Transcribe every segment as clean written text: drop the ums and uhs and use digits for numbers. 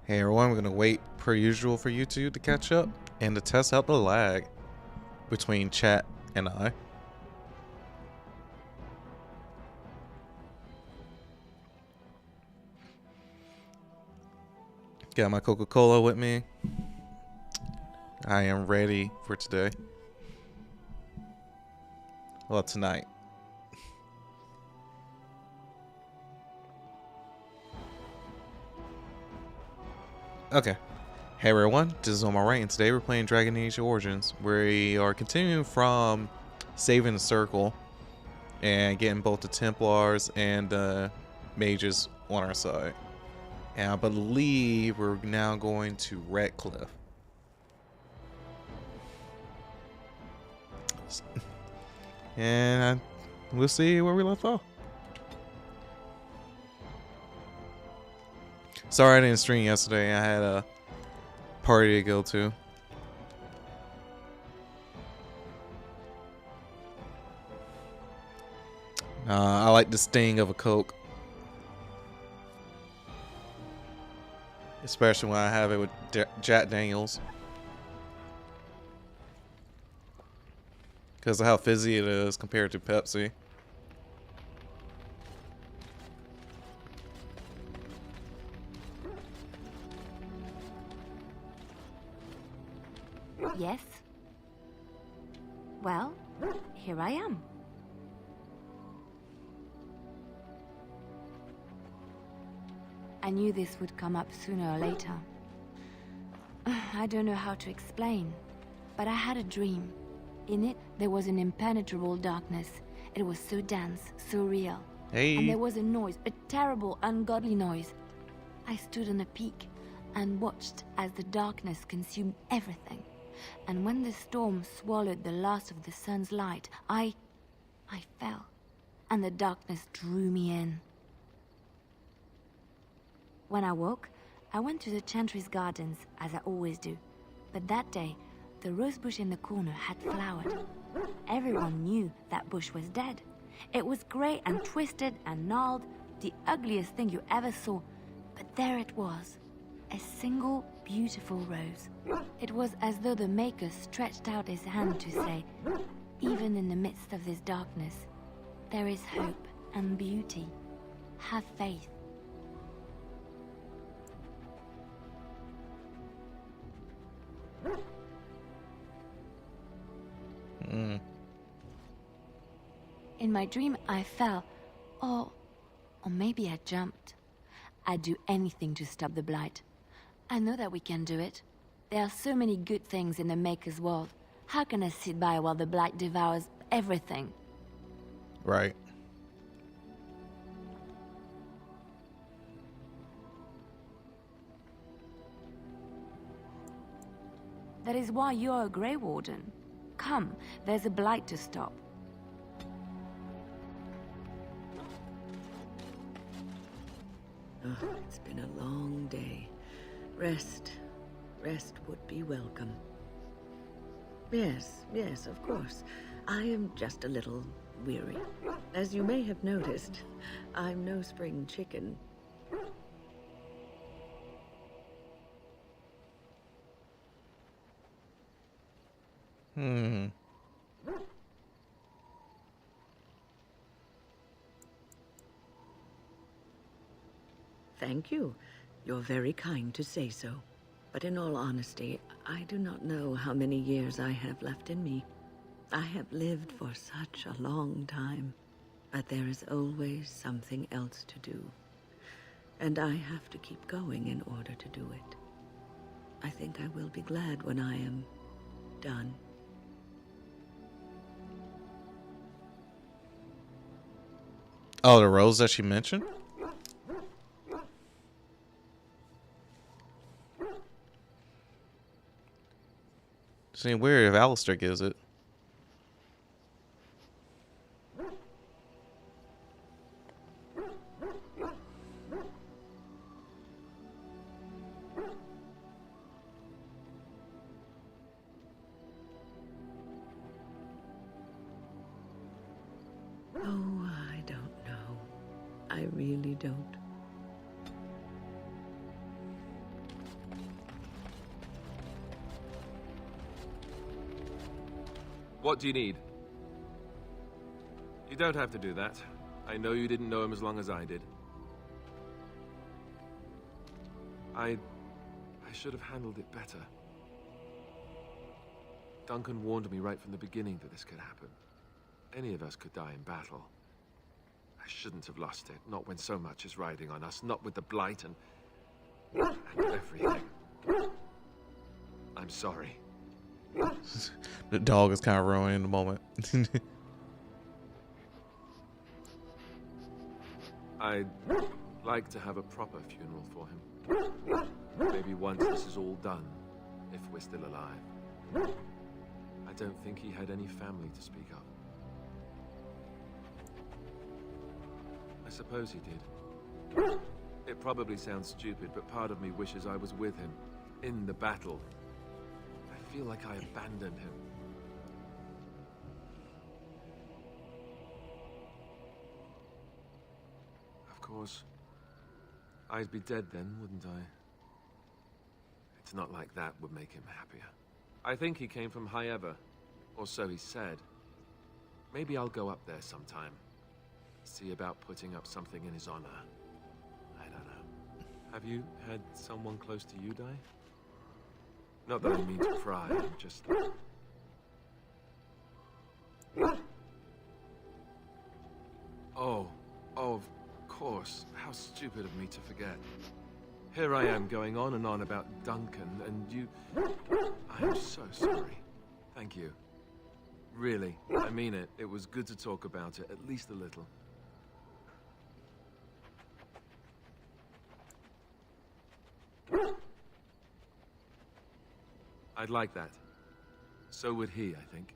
Hey everyone, we're gonna wait per usual for YouTube to catch up and to test out the lag between chat and I. Got my Coca-Cola with me. I am ready for today. Well, tonight. Okay. Hey everyone, this is Omar, Wright, and today we're playing Dragon Age Origins. We are continuing from saving the circle and getting both the Templars and the mages on our side. And I believe we're now going to Redcliffe. And we'll see where we left off. Sorry I didn't stream yesterday. I had a party to go to. I like the sting of a Coke. Especially when I have it with Jack Daniels. Because of how fizzy it is compared to Pepsi. Yes? Well, here I am. I knew this would come up sooner or later. I don't know how to explain, but I had a dream. In it, there was an impenetrable darkness. It was so dense, so real. Hey. And there was a noise, a terrible, ungodly noise. I stood on a peak and watched as the darkness consumed everything. And when the storm swallowed the last of the sun's light, I fell, and the darkness drew me in. When I woke, I went to the Chantry's gardens, as I always do. But that day, the rose bush in the corner had flowered. Everyone knew that bush was dead. It was grey and twisted and gnarled, the ugliest thing you ever saw. But there it was, a single beautiful rose. It was as though the Maker stretched out his hand to say, even in the midst of this darkness, there is hope and beauty. Have faith. In my dream, I fell, or maybe I jumped. I'd do anything to stop the blight. I know that we can do it. There are so many good things in the Maker's world. How can I sit by while the blight devours everything? Right. That is why you're a Grey Warden. Come, there's a blight to stop. Oh, it's been a long day. Rest would be welcome. Yes, of course. I am just a little weary. As you may have noticed, I'm no spring chicken. Thank you. You're very kind to say so. But in all honesty, I do not know how many years I have left in me. I have lived for such a long time, but there is always something else to do. And I have to keep going in order to do it. I think I will be glad when I am done. Oh, the rose that she mentioned? Seems weird if Alistair gives it. Oh, I don't know. I really don't. What do you need? You don't have to do that. I know you didn't know him as long as I did. I should have handled it better. Duncan warned me right from the beginning that this could happen. Any of us could die in battle. I shouldn't have lost it, not when so much is riding on us, not with the Blight and everything. I'm sorry. The dog is kind of ruining in the moment. I'd like to have a proper funeral for him. Maybe once this is all done, if we're still alive. I don't think he had any family to speak of. I suppose he did. It probably sounds stupid, but part of me wishes I was with him, in the battle. I feel like I abandoned him. Of course, I'd be dead then, wouldn't I? It's not like that would make him happier. I think he came from High Ever, or so he said. Maybe I'll go up there sometime. See about putting up something in his honor. I don't know. Have you had someone close to you die? Not that I mean to pry, I'm just... Oh, of course. How stupid of me to forget. Here I am going on and on about Duncan, and you... I am so sorry. Thank you. Really, I mean it. It was good to talk about it, at least a little. I'd like that. So would he, I think.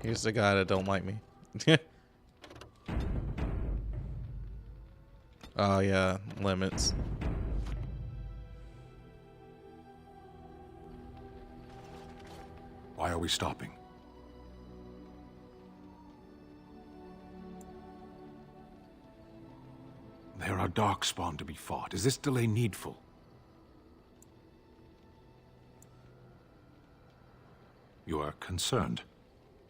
Here's the guy that don't like me. Oh yeah, limits. Why are we stopping? There are darkspawn to be fought. Is this delay needful? You are concerned.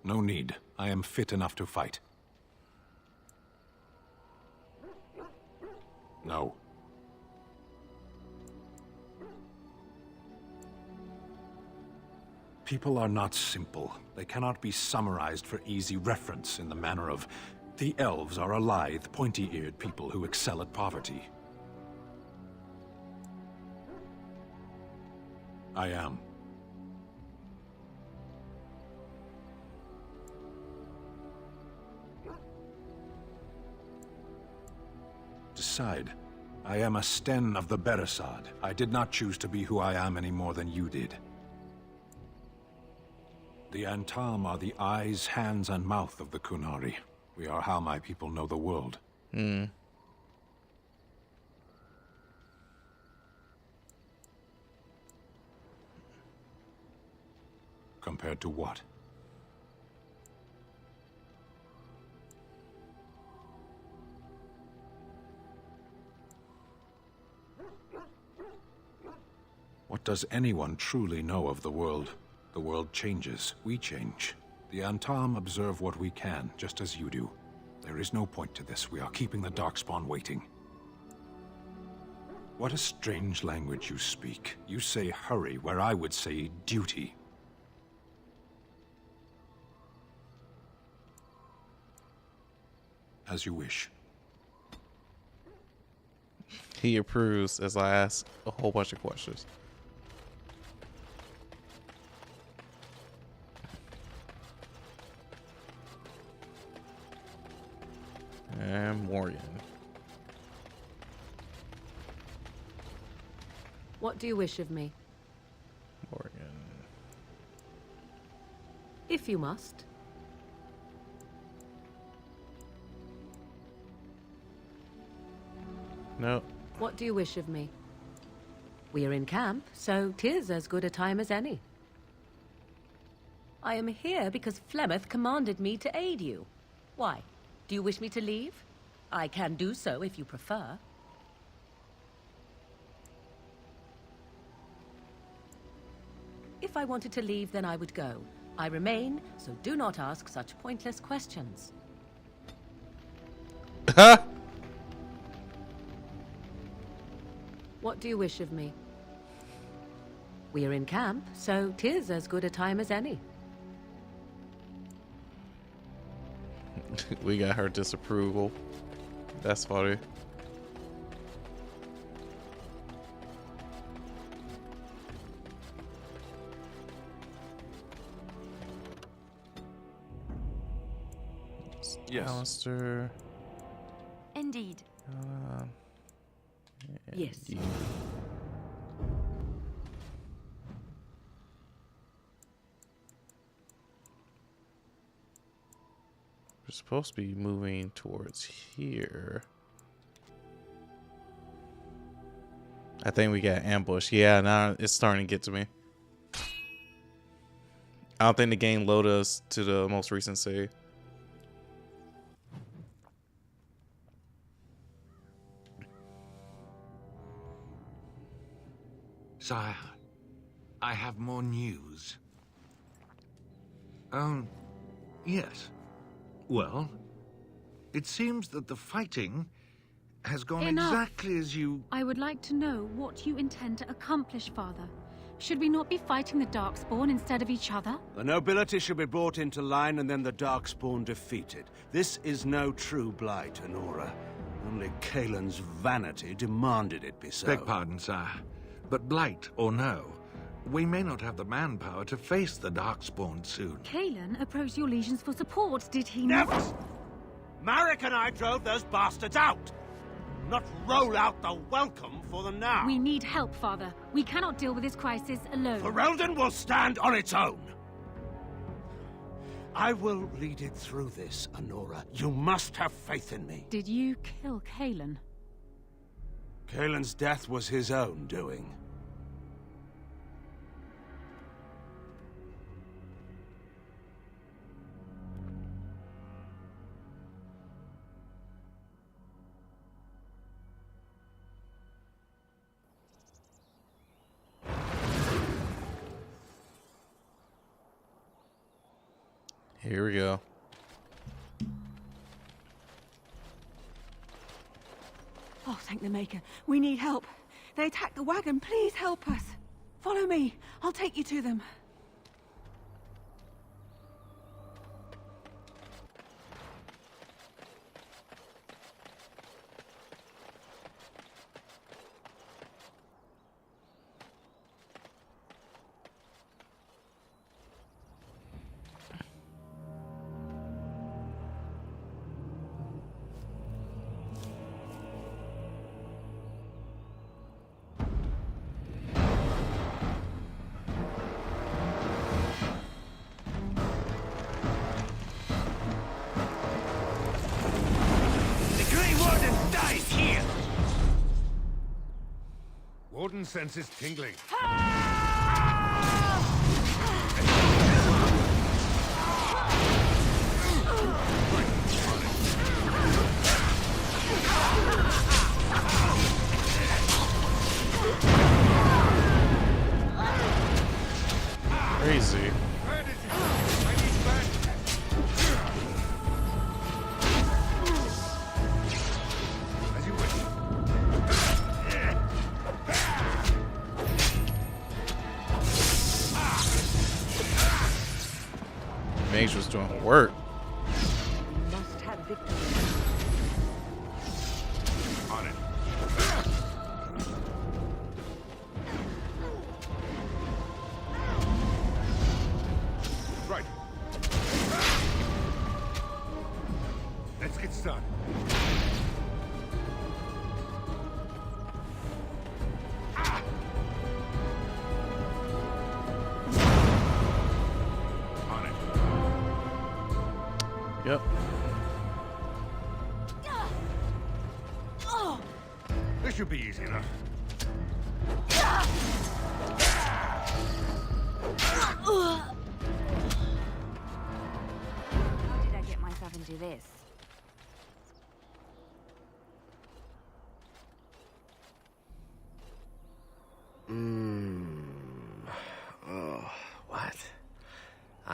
No need. I am fit enough to fight. No. People are not simple. They cannot be summarized for easy reference in the manner of the elves are a lithe, pointy-eared people who excel at poverty. I am. Decide. I am a Sten of the Beresad. I did not choose to be who I am any more than you did. The Antam are the eyes, hands, and mouth of the Kunari. We are how my people know the world. Compared to what? What does anyone truly know of the world? The world changes. We change. The Antam observe what we can, just as you do. There is no point to this. We are keeping the Darkspawn waiting. What a strange language you speak. You say hurry, where I would say duty. As you wish. He approves as I ask a whole bunch of questions. And Morgan. What do you wish of me? Morgan. If you must. No. What do you wish of me? We are in camp, so 'tis as good a time as any. I am here because Flemeth commanded me to aid you. Why? Do you wish me to leave? I can do so if you prefer. If I wanted to leave, then I would go. I remain, so do not ask such pointless questions. What do you wish of me? We are in camp, so 'tis as good a time as any. We got her disapproval. That's funny. Yes. Alistair. Indeed. Yes. Yeah. We're supposed to be moving towards here. I think we got ambushed. Yeah, now it's starting to get to me. I don't think the game loaded us to the most recent save. Sire, I have more news. Yes. Well, it seems that the fighting has gone Enough. exactly as you... I would like to know what you intend to accomplish, Father. Should we not be fighting the Darkspawn instead of each other? The nobility should be brought into line and then the Darkspawn defeated. This is no true blight, Honora. Only Kaelin's vanity demanded it be so. Beg pardon, sire. But blight or no, we may not have the manpower to face the Darkspawn soon. Kaelin approached your legions for support, did he Never! not? Marek and I drove those bastards out! Not roll out the welcome for them now! We need help, Father. We cannot deal with this crisis alone. Ferelden will stand on its own! I will lead it through this, Honora. You must have faith in me. Did you kill Kaelin? Kaelin's death was his own doing. Here we go. Oh, thank the Maker. We need help. They attacked the wagon. Please help us. Follow me. I'll take you to them. The Grey Warden dies here! Warden senses tingling. Crazy. Where did you go? I need back. As you wish. Mage was doing work. We must have victory. On it. Right. Let's get started. On it. Yep. This should be easy enough. How did I get myself into this?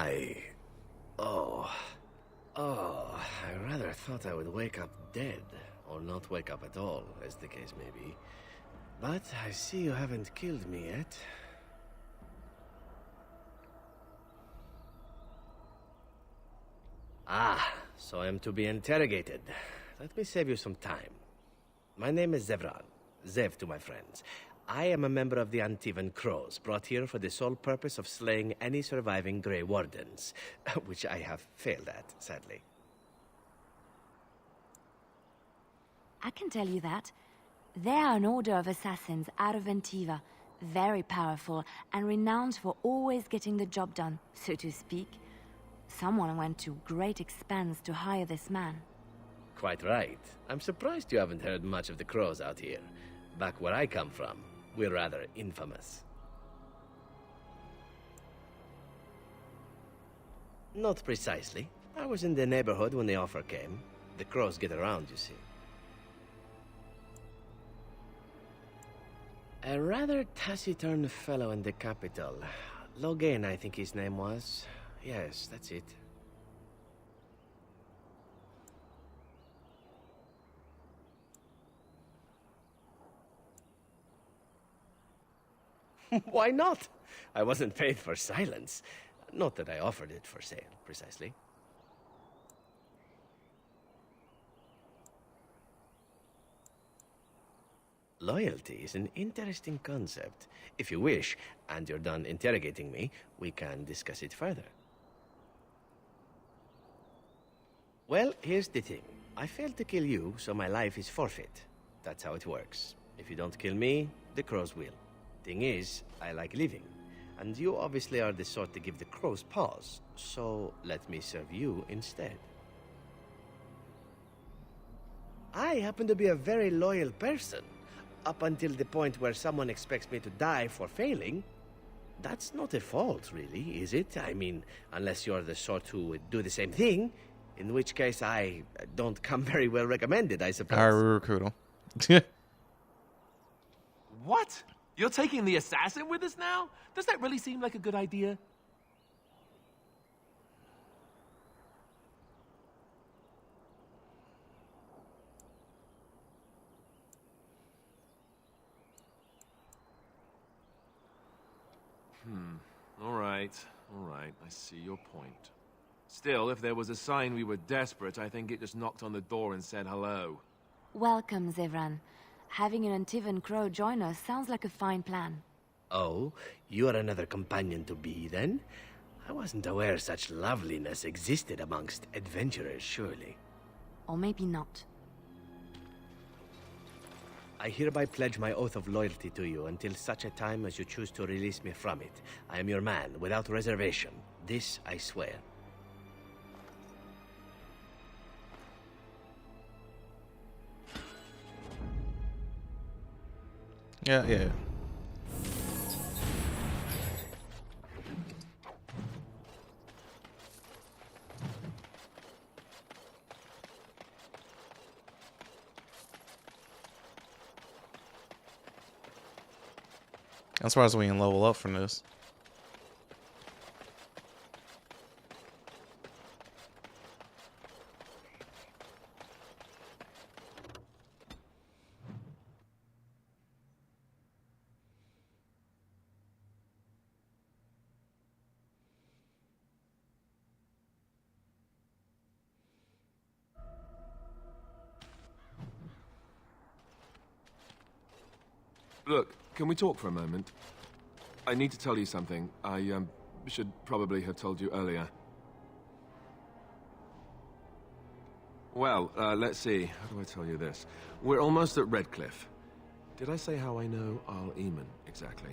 I rather thought I would wake up dead, or not wake up at all, as the case may be. But I see you haven't killed me yet. Ah, so I'm to be interrogated. Let me save you some time. My name is Zevran. Zev to my friends. I am a member of the Antivan Crows, brought here for the sole purpose of slaying any surviving Grey Wardens, which I have failed at, sadly. I can tell you that. They are an order of assassins out of Antiva, very powerful and renowned for always getting the job done, so to speak. Someone went to great expense to hire this man. Quite right. I'm surprised you haven't heard much of the Crows out here. Back where I come from, we're rather infamous. Not precisely. I was in the neighborhood when the offer came. The Crows get around, you see. A rather taciturn fellow in the capital. Logain, I think his name was. Yes, that's it. Why not? I wasn't paid for silence. Not that I offered it for sale, precisely. Loyalty is an interesting concept. If you wish, and you're done interrogating me, we can discuss it further. Well, here's the thing. I failed to kill you, so my life is forfeit. That's how it works. If you don't kill me, the Crows will. Thing is, I like living. And you obviously are the sort to give the Crows pause, so let me serve you instead. I happen to be a very loyal person. Up until the point where someone expects me to die for failing. That's not a fault, really, is it? I mean, unless you're the sort who would do the same thing, in which case I don't come very well recommended, I suppose. Alright, we recruit him. What? You're taking the assassin with us now? Does that really seem like a good idea? All right, I see your point. Still, if there was a sign we were desperate, I think it just knocked on the door and said hello. Welcome, Zevran. Having an Antivan Crow join us sounds like a fine plan. Oh, you're another companion to be, then? I wasn't aware such loveliness existed amongst adventurers, surely. Or maybe not. I hereby pledge my oath of loyalty to you until such a time as you choose to release me from it. I am your man, without reservation. This I swear. Yeah. I'm surprised we can level up from this. Look, can we talk for a moment? I need to tell you something. I should probably have told you earlier. Well, let's see. How do I tell you this? We're almost at Redcliffe. Did I say how I know Al-Eamon exactly?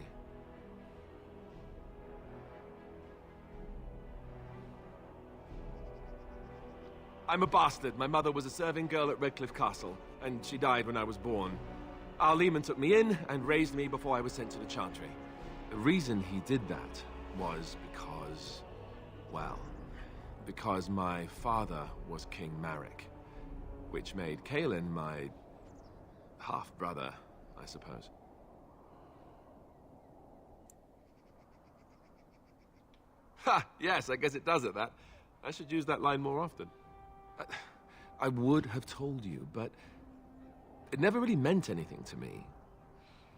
I'm a bastard. My mother was a serving girl at Redcliffe Castle, and she died when I was born. Al-Eamon took me in and raised me before I was sent to the Chantry. The reason he did that was because, well, because my father was King Marek, which made Kalen my half-brother, I suppose. Ha! Yes, I guess it does at that. I should use that line more often. I would have told you, but it never really meant anything to me.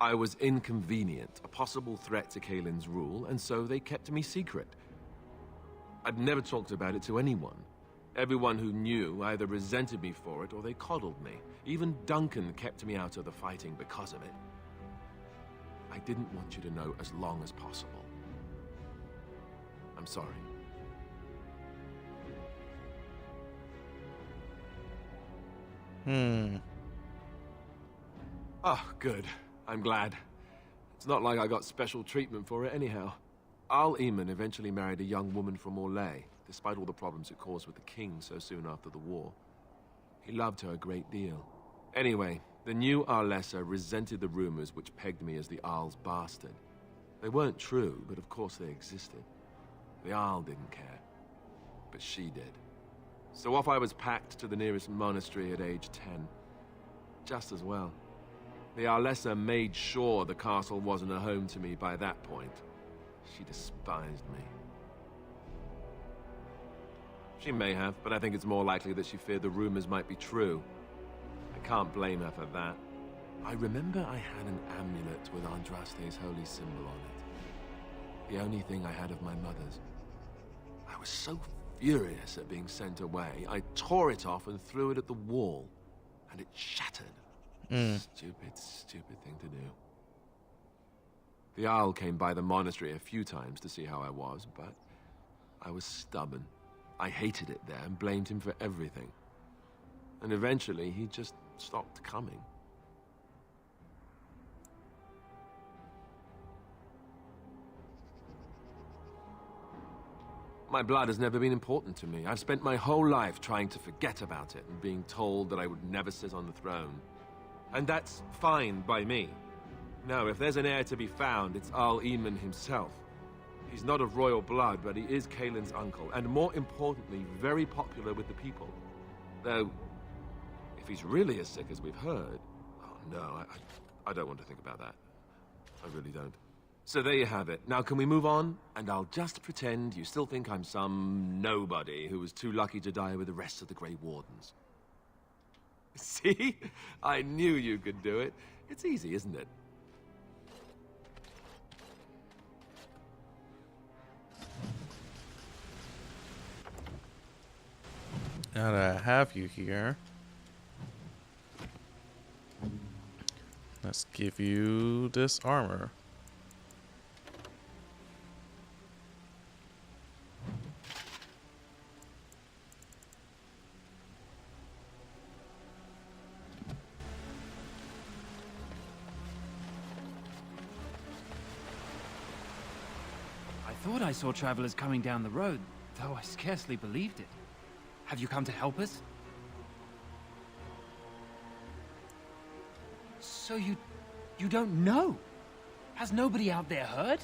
I was inconvenient, a possible threat to Kaelin's rule, and so they kept me secret. I'd never talked about it to anyone. Everyone who knew either resented me for it or they coddled me. Even Duncan kept me out of the fighting because of it. I didn't want you to know as long as possible. I'm sorry. Oh, good. I'm glad. It's not like I got special treatment for it anyhow. Al-Eman eventually married a young woman from Orlais, despite all the problems it caused with the king so soon after the war. He loved her a great deal. Anyway, the new Arlessa resented the rumors which pegged me as the Arl's bastard. They weren't true, but of course they existed. The Arl didn't care, but she did. So off I was packed to the nearest monastery at age 10. Just as well. The Arlessa made sure the castle wasn't a home to me by that point. She despised me. She may have, but I think it's more likely that she feared the rumors might be true. I can't blame her for that. I remember I had an amulet with Andraste's holy symbol on it. The only thing I had of my mother's. I was so furious at being sent away, I tore it off and threw it at the wall, and it shattered. Stupid, stupid thing to do. The Arl came by the monastery a few times to see how I was, but I was stubborn. I hated it there and blamed him for everything. And eventually, he just stopped coming. My blood has never been important to me. I've spent my whole life trying to forget about it and being told that I would never sit on the throne. And that's fine by me. No, if there's an heir to be found, it's Al-Eman himself. He's not of royal blood, but he is Kaelin's uncle, and more importantly, very popular with the people. Though, if he's really as sick as we've heard... Oh no, I don't want to think about that. I really don't. So there you have it. Now can we move on? And I'll just pretend you still think I'm some nobody who was too lucky to die with the rest of the Grey Wardens. See? I knew you could do it. It's easy, isn't it? Now that I have you here, let's give you this armor. I thought I saw travelers coming down the road, though I scarcely believed it. Have you come to help us? So you don't know? Has nobody out there heard?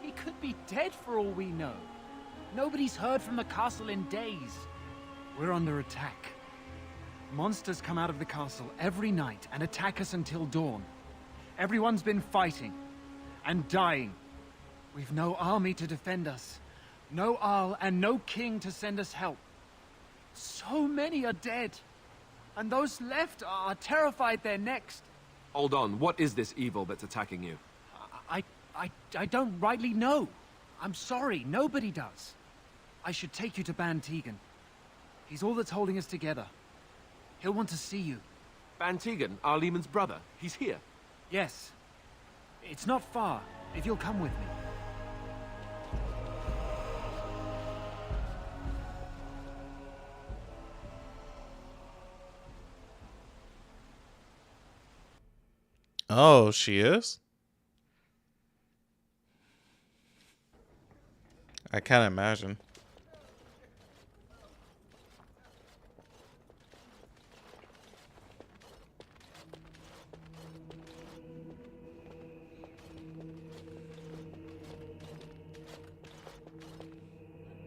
He could be dead for all we know. Nobody's heard from the castle in days. We're under attack. Monsters come out of the castle every night and attack us until dawn. Everyone's been fighting and dying. We've no army to defend us, no Arl and no king to send us help. So many are dead, and those left are terrified they're next. Hold on, what is this evil that's attacking you? I don't rightly know. I'm sorry, nobody does. I should take you to Ban Tegan. He's all that's holding us together. He'll want to see you. Ban Tegan, Al-Eman's brother. He's here. Yes. It's not far, if you'll come with me. Oh, she is? I can't imagine.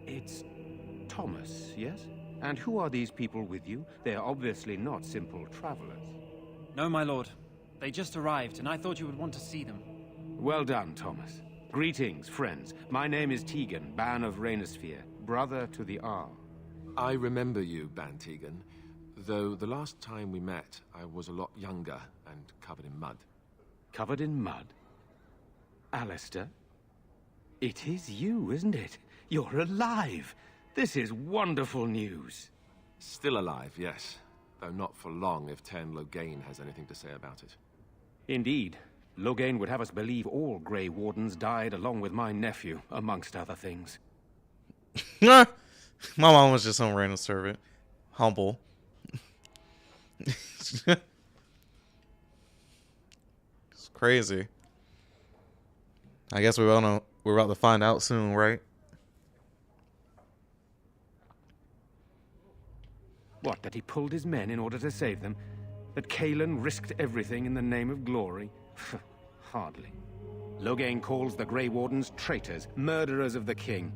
It's Thomas, yes? And who are these people with you? They are obviously not simple travelers. No, my lord. They just arrived, and I thought you would want to see them. Well done, Thomas. Greetings, friends. My name is Tegan, Ban of Rainersphere, brother to the Arl. I remember you, Ban Tegan, though the last time we met, I was a lot younger and covered in mud. Covered in mud? Alistair? It is you, isn't it? You're alive! This is wonderful news. Still alive, yes. Though not for long if Ten Loghain has anything to say about it. Indeed. Loghain would have us believe all Grey Wardens died along with my nephew, amongst other things. My mom was just some random servant. Humble. It's crazy. I guess we're about to find out soon, right? What, that he pulled his men in order to save them? That Cailan risked everything in the name of glory? Hardly. Loghain calls the Grey Wardens traitors, murderers of the king.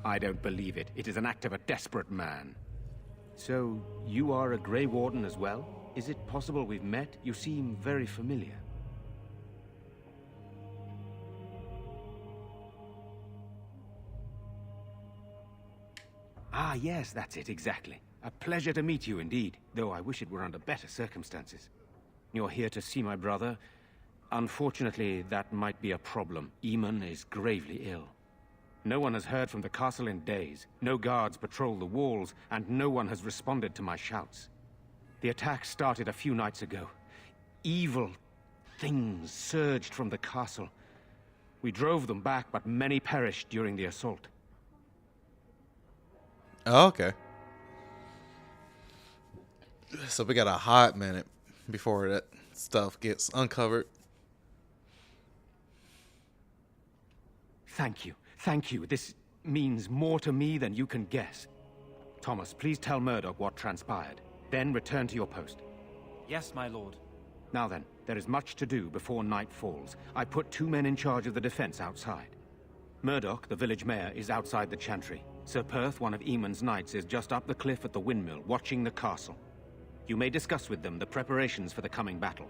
I don't believe it. It is an act of a desperate man. So, you are a Grey Warden as well? Is it possible we've met? You seem very familiar. Ah, yes, that's it, exactly. A pleasure to meet you indeed, though I wish it were under better circumstances. You're here to see my brother. Unfortunately, that might be a problem. Eamon is gravely ill. No one has heard from the castle in days. No guards patrol the walls, and no one has responded to my shouts. The attack started a few nights ago. Evil things surged from the castle. We drove them back, but many perished during the assault. Oh, okay. So we got a hot minute before that stuff gets uncovered. Thank you. Thank you. This means more to me than you can guess. Thomas, please tell Murdoch what transpired. Then return to your post. Yes, my lord. Now then, there is much to do before night falls. I put 2 men in charge of the defense outside. Murdoch, the village mayor, is outside the chantry. Sir Perth, one of Eamon's knights, is just up the cliff at the windmill, watching the castle. You may discuss with them the preparations for the coming battle.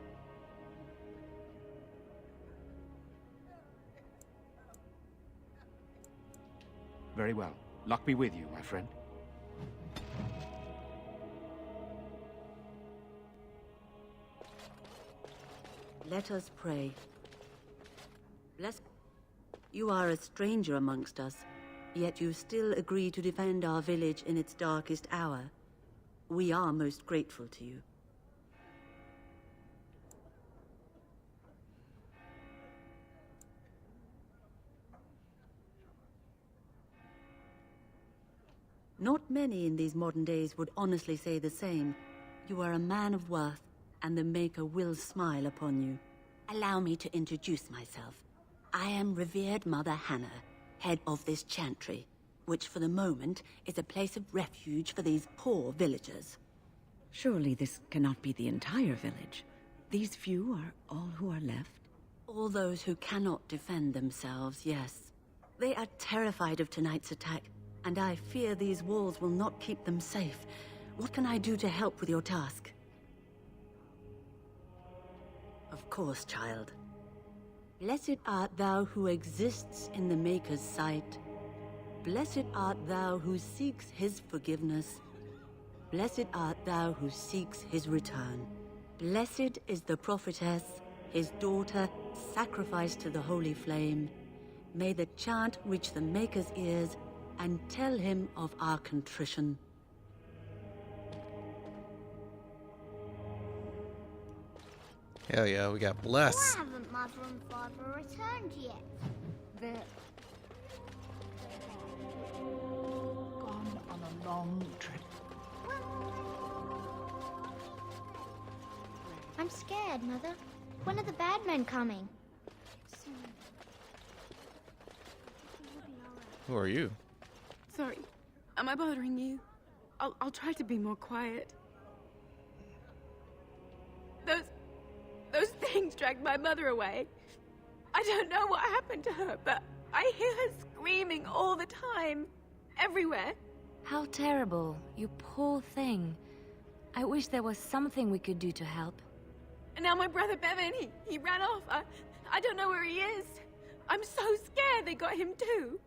Very well. Luck be with you, my friend. Let us pray. You are a stranger amongst us, yet you still agree to defend our village in its darkest hour. We are most grateful to you. Not many in these modern days would honestly say the same. You are a man of worth, and the Maker will smile upon you. Allow me to introduce myself. I am revered Mother Hannah, head of this chantry, which for the moment is a place of refuge for these poor villagers. Surely this cannot be the entire village. These few are all who are left? All those who cannot defend themselves, yes. They are terrified of tonight's attack, and I fear these walls will not keep them safe. What can I do to help with your task? Of course, child. Blessed art thou who exists in the Maker's sight. Blessed art thou who seeks his forgiveness. Blessed art thou who seeks his return. Blessed is the prophetess, his daughter, sacrificed to the holy flame. May the chant reach the Maker's ears and tell him of our contrition. Hell yeah, we got bless. Why haven't Mother and Father returned yet? They're gone on a long trip. I'm scared, Mother. When are the bad men coming? Who are you? Sorry. Am I bothering you? I'll try to be more quiet. Those things dragged my mother away. I don't know what happened to her, but I hear her screaming all the time. Everywhere. How terrible, you poor thing. I wish there was something we could do to help. And now my brother Bevan, he ran off. I don't know where he is. I'm so scared they got him too.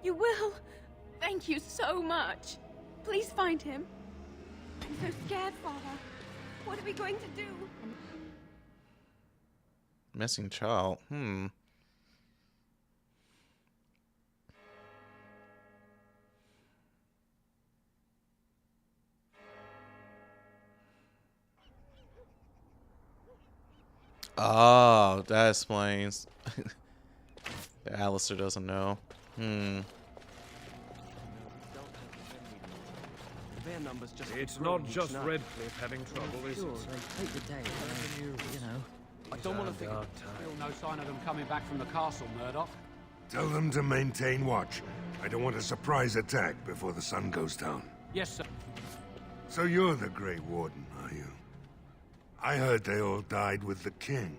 You will? Thank you so much. Please find him. I'm so scared, Father. What are we going to do? Missing child. Oh, that explains. Alistair doesn't know. It's not just Redcliffe having trouble, is it? I don't want to think. Still no sign of them coming back from the castle, Murdoch. Tell them to maintain watch. I don't want a surprise attack before the sun goes down. Yes, sir. So you're the Grey Warden, are you? I heard they all died with the king.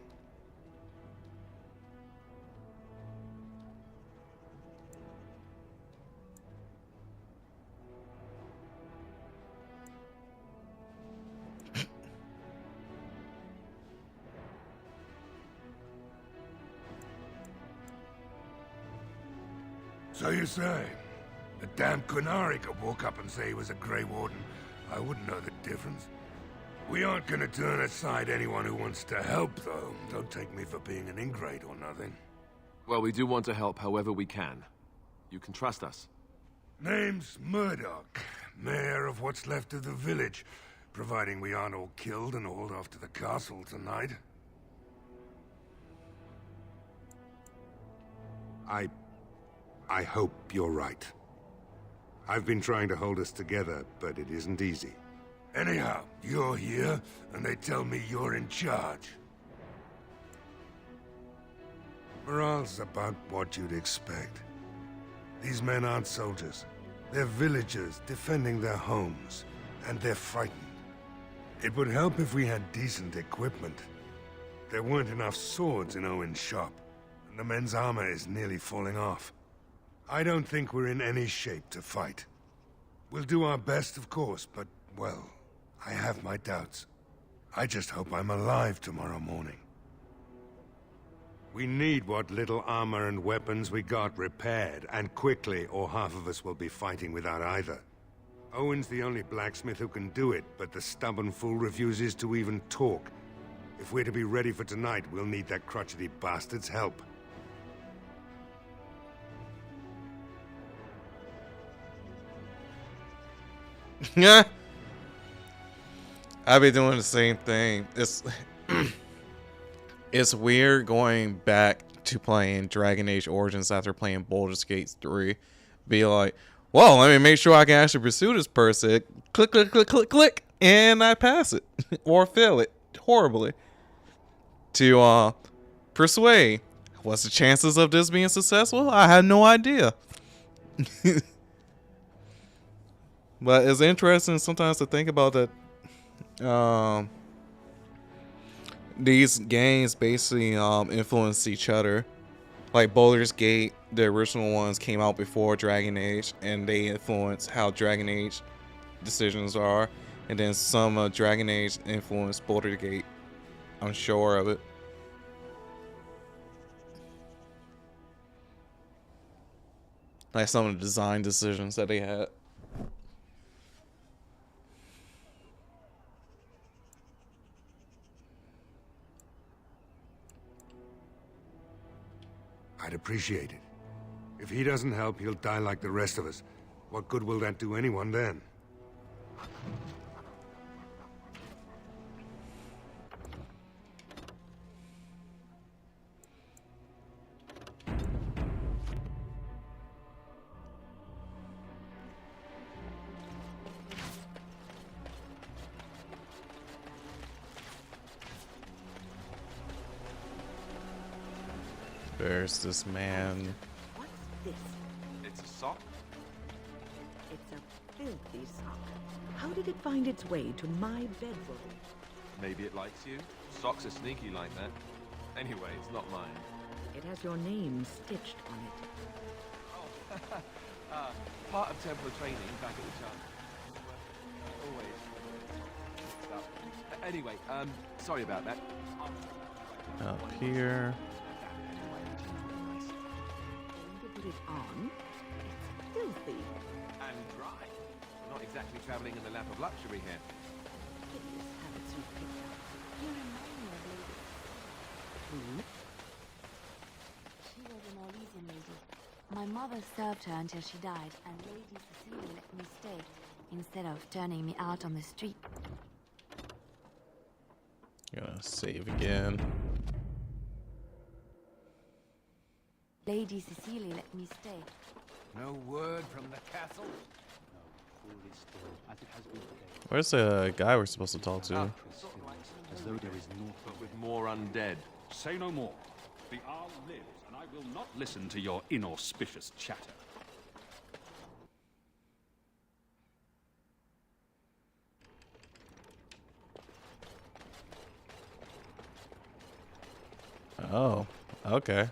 So you say? A damn Qunari could walk up and say he was a Grey Warden. I wouldn't know the difference. We aren't gonna turn aside anyone who wants to help, though. Don't take me for being an ingrate or nothing. Well, we do want to help however we can. You can trust us. Name's Murdoch, mayor of what's left of the village, providing we aren't all killed and hauled off to the castle tonight. I hope you're right. I've been trying to hold us together, but it isn't easy. Anyhow, you're here, and they tell me you're in charge. Morale's about what you'd expect. These men aren't soldiers. They're villagers defending their homes, and they're frightened. It would help if we had decent equipment. There weren't enough swords in Owen's shop, and the men's armor is nearly falling off. I don't think we're in any shape to fight. We'll do our best, of course, but, well, I have my doubts. I just hope I'm alive tomorrow morning. We need what little armor and weapons we got repaired, and quickly, or half of us will be fighting without either. Owen's the only blacksmith who can do it, but the stubborn fool refuses to even talk. If we're to be ready for tonight, we'll need that crotchety bastard's help. Yeah, I've been doing the same thing. It's weird going back to playing Dragon Age Origins after playing Baldur's Gate 3. Be like, well, let me make sure I can actually pursue this person. Click, click, click, click, click, and I pass it or fail it horribly. To persuade. What's the chances of this being successful? I had no idea. But it's interesting sometimes to think about that these games basically influence each other. Like Baldur's Gate, the original ones came out before Dragon Age, and they influence how Dragon Age decisions are. And then some Dragon Age influenced Baldur's Gate. I'm sure of it. Like some of the design decisions that they had. I'd appreciate it. If he doesn't help, he'll die like the rest of us. What good will that do anyone then? There's this man. What's this? It's a sock? It's a filthy sock. How did it find its way to my bedroll? Maybe it likes you. Socks are sneaky like that. Anyway, it's not mine. It has your name stitched on it. Part of Templar training back at the church. Always up. Anyway, sorry about that. Up here. To put it on, it's filthy. And dry. We're not exactly traveling in the lap of luxury here. Hideous habits you've picked up. You remind me of Lady. Hmm? She was an Orlesian lady. My mother served her until she died, and Lady Cecilia let me stay instead of turning me out on the street. Gonna save again. Lady Cecilia let me stay. No word from the castle? No, all is still as it has been today. Where's the guy we're supposed to talk to? As though there is naught but with more undead. Say no more. The Arl lives, and I will not listen to your inauspicious chatter. Oh, okay.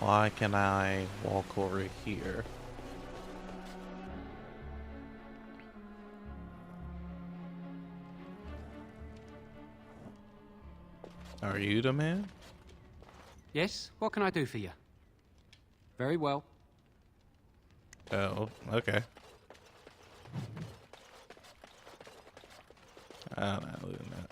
Why can I walk over here? Are you the man? Yes, what can I do for you? Very well. Oh, okay. I'm not doing that.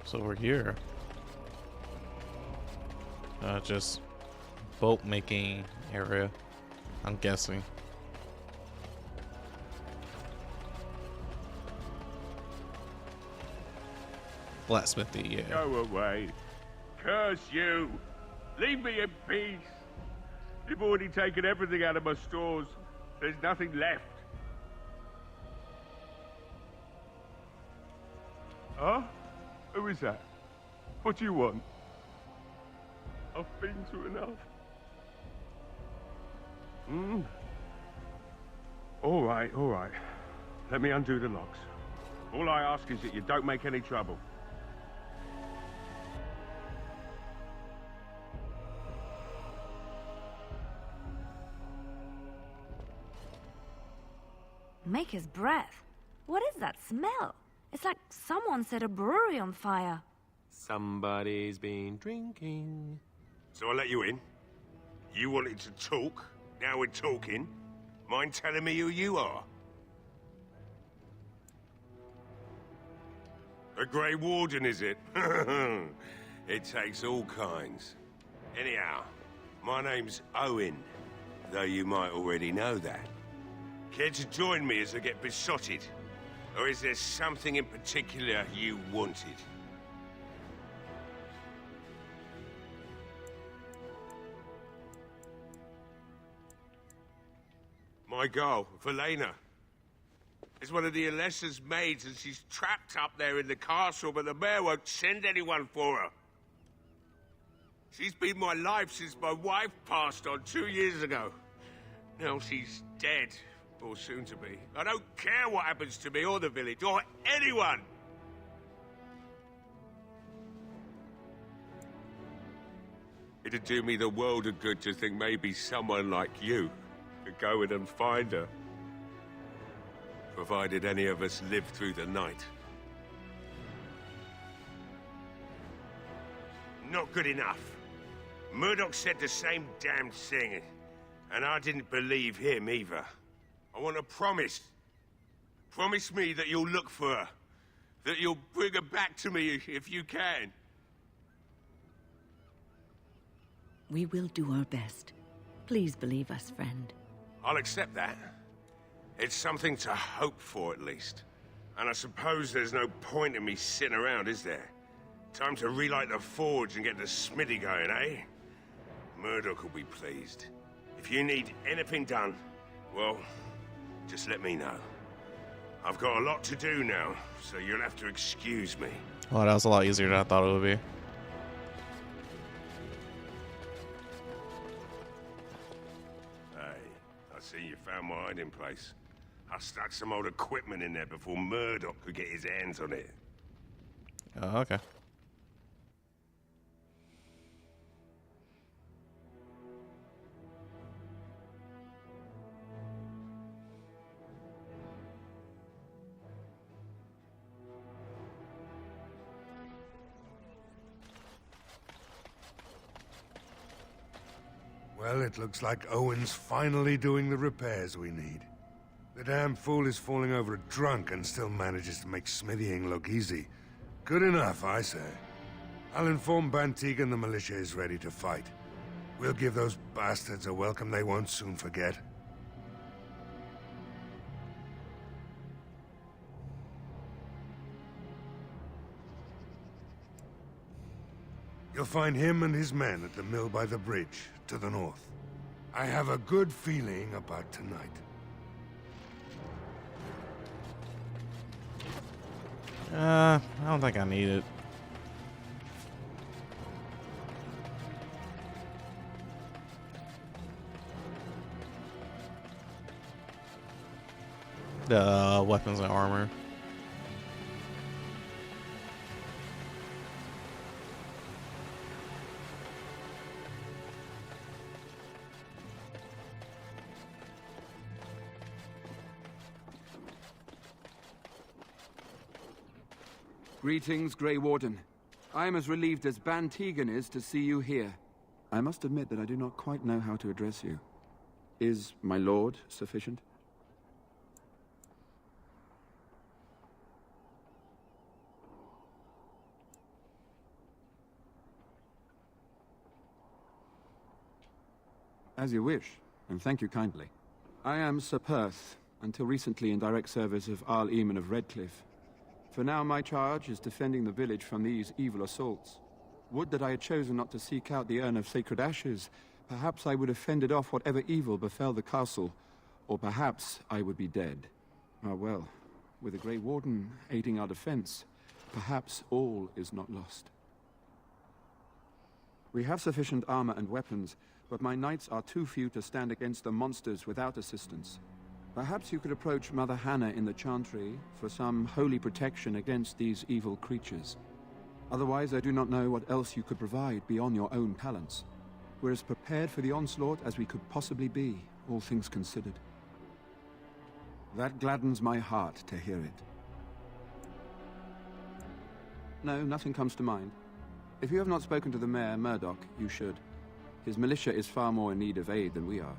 So we're here. Just boat making area, I'm guessing. Blacksmithy, yeah. Go away. Curse you. Leave me in peace. You've already taken everything out of my stores. There's nothing left. Huh? Who is that? What do you want? I've been through enough. All right, all right. Let me undo the locks. All I ask is that you don't make any trouble. Maker's breath. What is that smell? It's like someone set a brewery on fire. Somebody's been drinking. So I let you in. You wanted to talk. Now we're talking. Mind telling me who you are? A Grey Warden, is it? It takes all kinds. Anyhow, my name's Owen, though you might already know that. Care to join me as I get besotted? Or is there something in particular you wanted? My girl, Valena, is one of the Alessa's maids, and she's trapped up there in the castle, but the mayor won't send anyone for her. She's been my life since my wife passed on 2 years ago. Now she's dead, or soon to be. I don't care what happens to me or the village, or anyone! It'd do me the world of good to think maybe someone like you could go in and find her. Provided any of us live through the night. Not good enough. Murdoch said the same damn thing. And I didn't believe him either. I want a promise. Promise me that you'll look for her. That you'll bring her back to me if you can. We will do our best. Please believe us, friend. I'll accept that. It's something to hope for, at least. And I suppose there's no point in me sitting around, is there? Time to relight the forge and get the smithy going, eh? Murdoch will be pleased. If you need anything done, well, just let me know. I've got a lot to do now, so you'll have to excuse me. Well, that was a lot easier than I thought it would be. Hey, I see you found my hiding place. I stuck some old equipment in there before Murdoch could get his hands on it. Oh, okay. Well, it looks like Owen's finally doing the repairs we need. The damn fool is falling over drunk and still manages to make smithying look easy. Good enough, I say. I'll inform Bantigan the militia is ready to fight. We'll give those bastards a welcome they won't soon forget. You'll find him and his men at the mill by the bridge, to the north. I have a good feeling about tonight. I don't think I need it. The weapons and armor. Greetings, Grey Warden. I am as relieved as Bantigan is to see you here. I must admit that I do not quite know how to address you. Is my lord sufficient? As you wish, and thank you kindly. I am Sir Perth, until recently in direct service of Arl Eamon of Redcliffe. For now, my charge is defending the village from these evil assaults. Would that I had chosen not to seek out the urn of sacred ashes. Perhaps I would have fended off whatever evil befell the castle, or perhaps I would be dead. Ah well, with the Grey Warden aiding our defense, perhaps all is not lost. We have sufficient armor and weapons, but my knights are too few to stand against the monsters without assistance. Perhaps you could approach Mother Hannah in the Chantry for some holy protection against these evil creatures. Otherwise, I do not know what else you could provide beyond your own talents. We're as prepared for the onslaught as we could possibly be, all things considered. That gladdens my heart to hear it. No, nothing comes to mind. If you have not spoken to the mayor, Murdoch, you should. His militia is far more in need of aid than we are.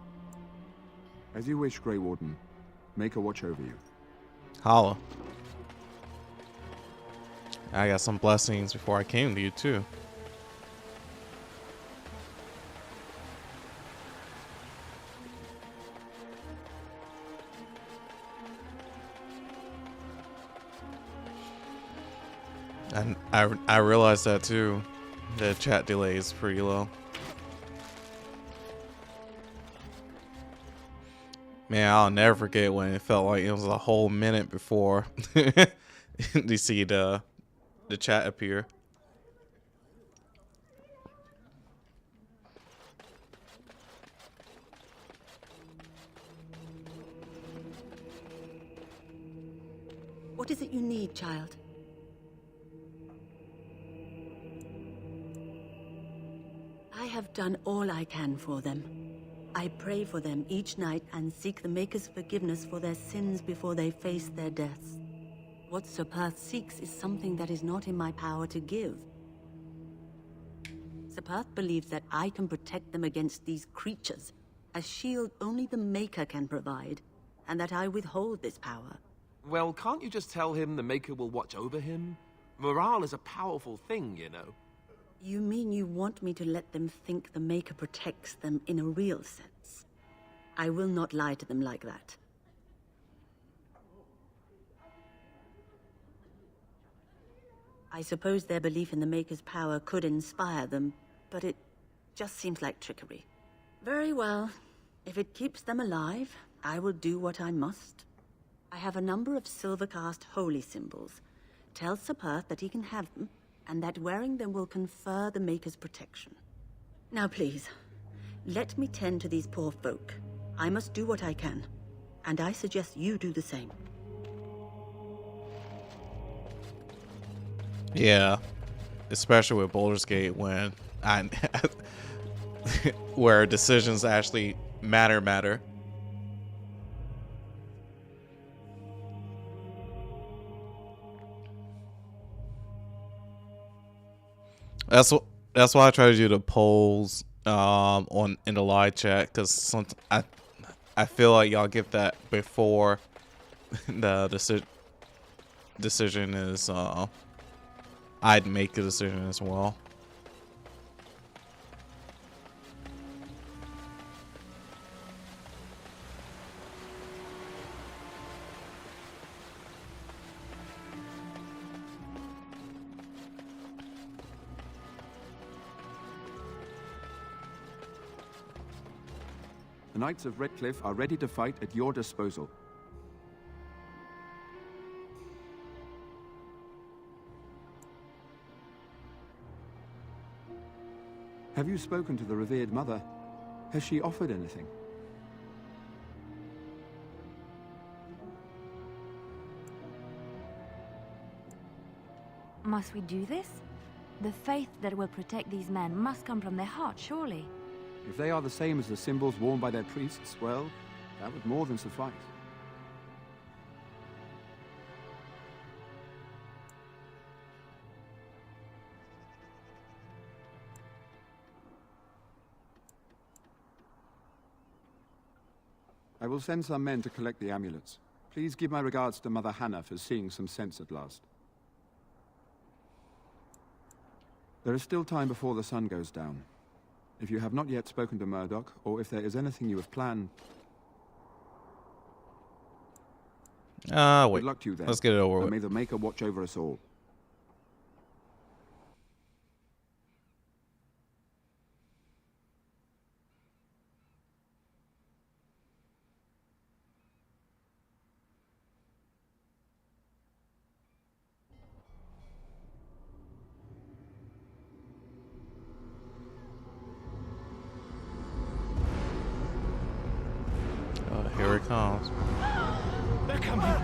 As you wish, Grey Warden. Make a watch over you. Holla. I got some blessings before I came to you, too. And I realized that, too. The chat delay is pretty low. Man, I'll never forget when it felt like it was a whole minute before you see the chat appear. What is it you need, child? I have done all I can for them. I pray for them each night and seek the Maker's forgiveness for their sins before they face their deaths. What Sir Perth seeks is something that is not in my power to give. Sir Perth believes that I can protect them against these creatures, A shield only the Maker can provide, and that I withhold this power. Well, can't you just tell him the Maker will watch over him? Morale is a powerful thing, you know. You mean you want me to let them think the Maker protects them in a real sense? I will not lie to them like that. I suppose their belief in the Maker's power could inspire them, but it just seems like trickery. Very well. If it keeps them alive, I will do what I must. I have a number of silver-cast holy symbols. Tell Sapirth that he can have them, and that wearing them will confer the Maker's protection. Now please, let me tend to these poor folk. I must do what I can, and I suggest you do the same. Yeah, especially with Baldur's Gate when where decisions actually matter. That's why I try to do the polls in the live chat, because I feel like y'all get that before the decision is I'd make the decision as well. The Knights of Redcliffe are ready to fight at your disposal. Have you spoken to the revered mother? Has she offered anything? Must we do this? The faith that will protect these men must come from their heart, surely. If they are the same as the symbols worn by their priests, well, that would more than suffice. I will send some men to collect the amulets. Please give my regards to Mother Hannah for seeing some sense at last. There is still time before the sun goes down. If you have not yet spoken to Murdoch, or if there is anything you have planned... Wait. Good luck to you then. Let's get it over with. And may the Maker watch over us all. Here it comes. They're coming.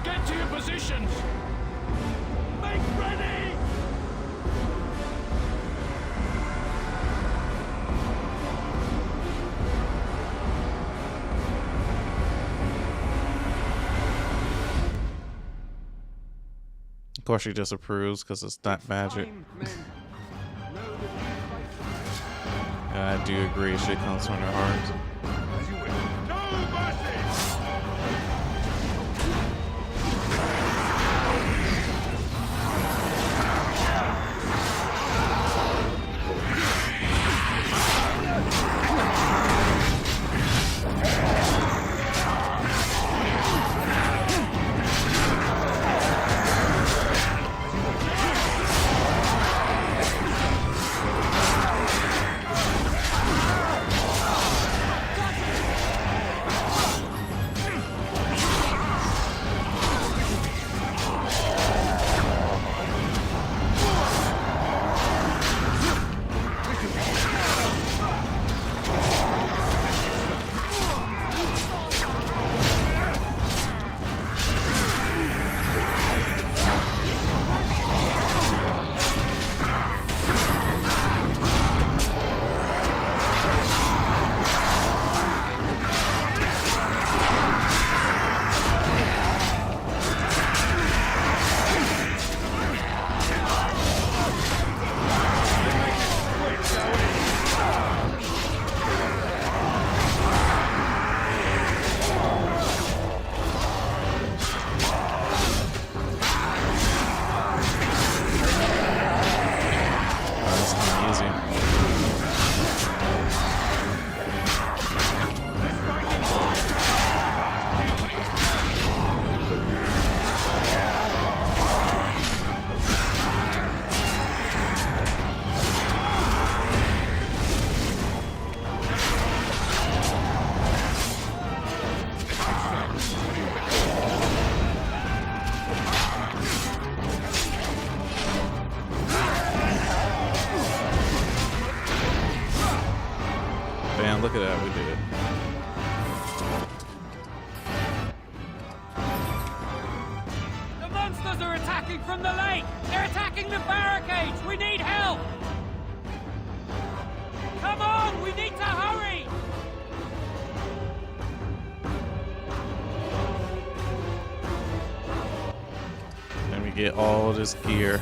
Get to your positions. Make ready. Of course, she disapproves because it's not magic. I do agree, shit comes from their hearts. look at that, we did. The monsters are attacking from the lake! They're attacking the barricades! We need help! Come on! We need to hurry! Let me get all this gear.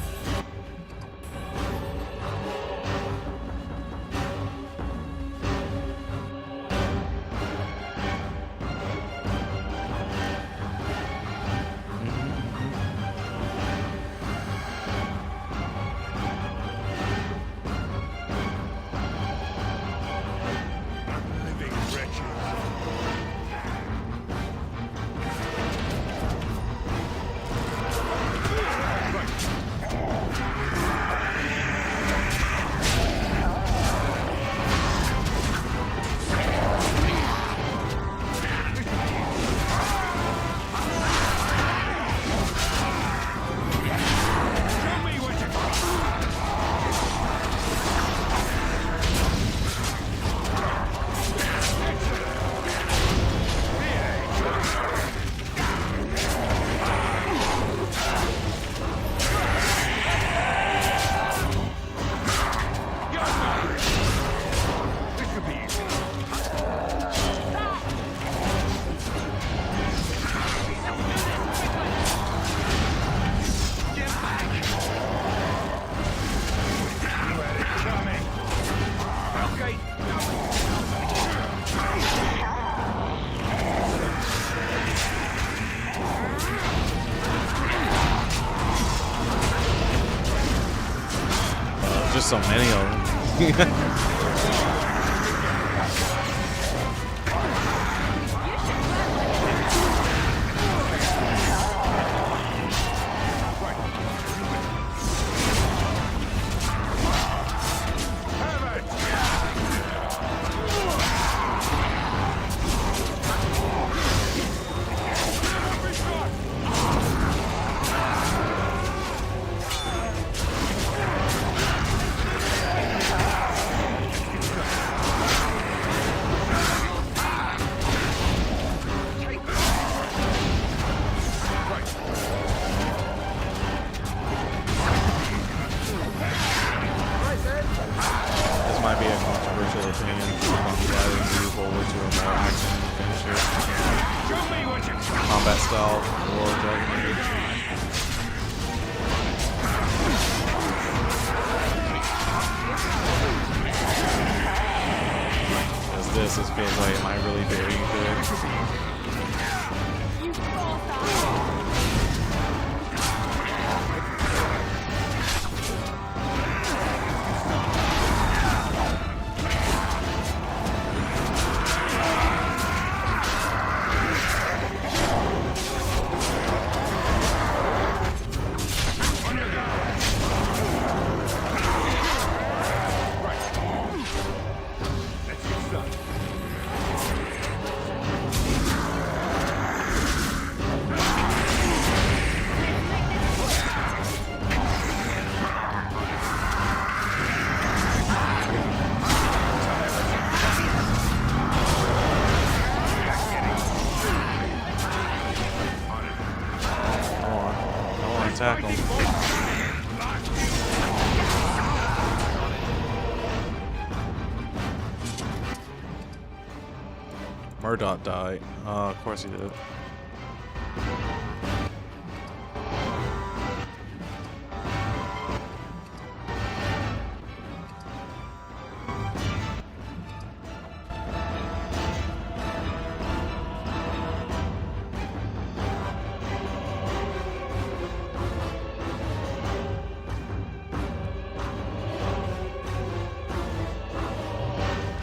Just so many of them. Combat style or Dragon Age. As this feels like it might really be good. Attack him. Murdoch died. Of course he did.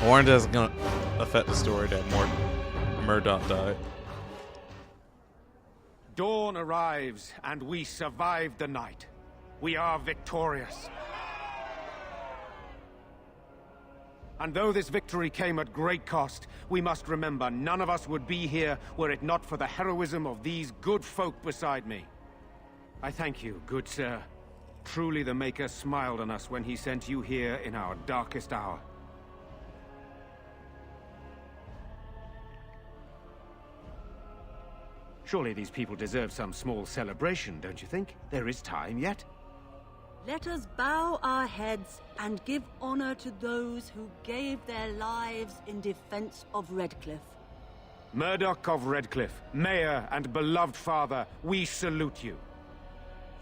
I wonder if that's gonna affect the story that Murdoch died. Dawn arrives, and we survive the night. We are victorious. And though this victory came at great cost, we must remember none of us would be here were it not for the heroism of these good folk beside me. I thank you, good sir. Truly the Maker smiled on us when he sent you here in our darkest hour. Surely these people deserve some small celebration, don't you think? There is time yet. Let us bow our heads and give honor to those who gave their lives in defense of Redcliffe. Murdoch of Redcliffe, Mayor and beloved father, we salute you.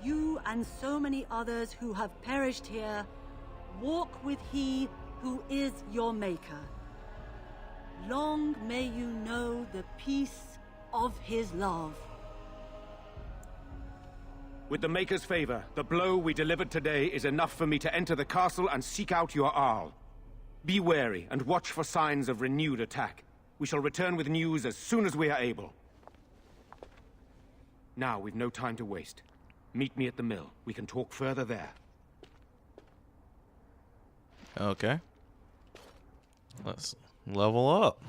You and so many others who have perished here, walk with he who is your maker. Long may you know the peace of his love. With the Maker's favor, the blow we delivered today is enough for me to enter the castle and seek out your Arl. Be wary and watch for signs of renewed attack. We shall return with news as soon as we are able. Now, we've no time to waste. Meet me at the mill. We can talk further there. Okay. Let's level up.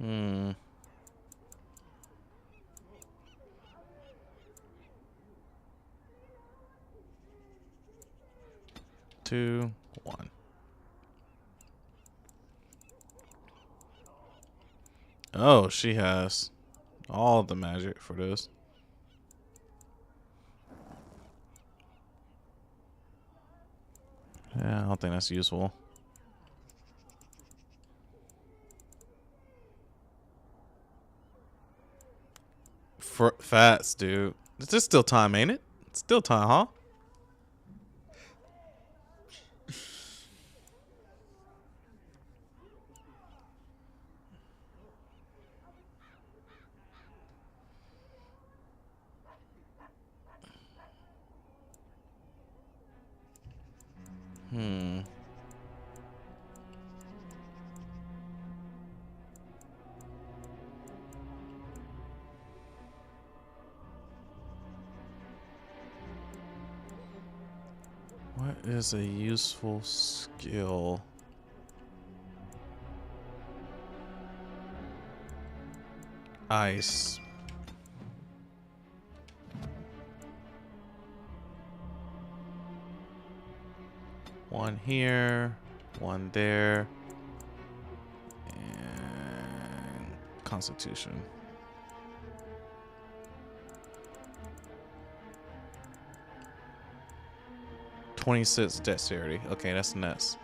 Hmm. 2, 1. Oh, she has all the magic for this. Yeah, I don't think that's useful. Fats, dude. It's just still time, ain't it? It's still time, huh? Hmm. What is a useful skill? Ice. One here, one there, and Constitution. .26 dexterity. Okay, that's nuts.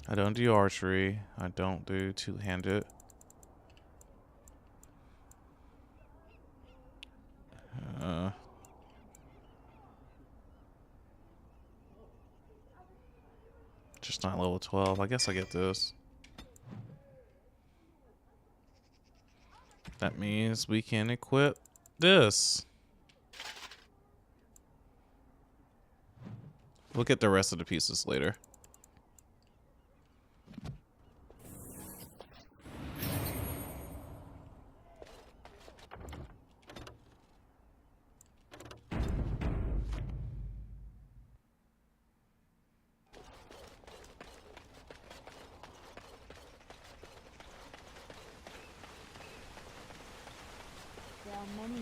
I don't do archery. I don't do two-handed. Just not level 12. I guess I get this. That means we can equip this. We'll get the rest of the pieces later.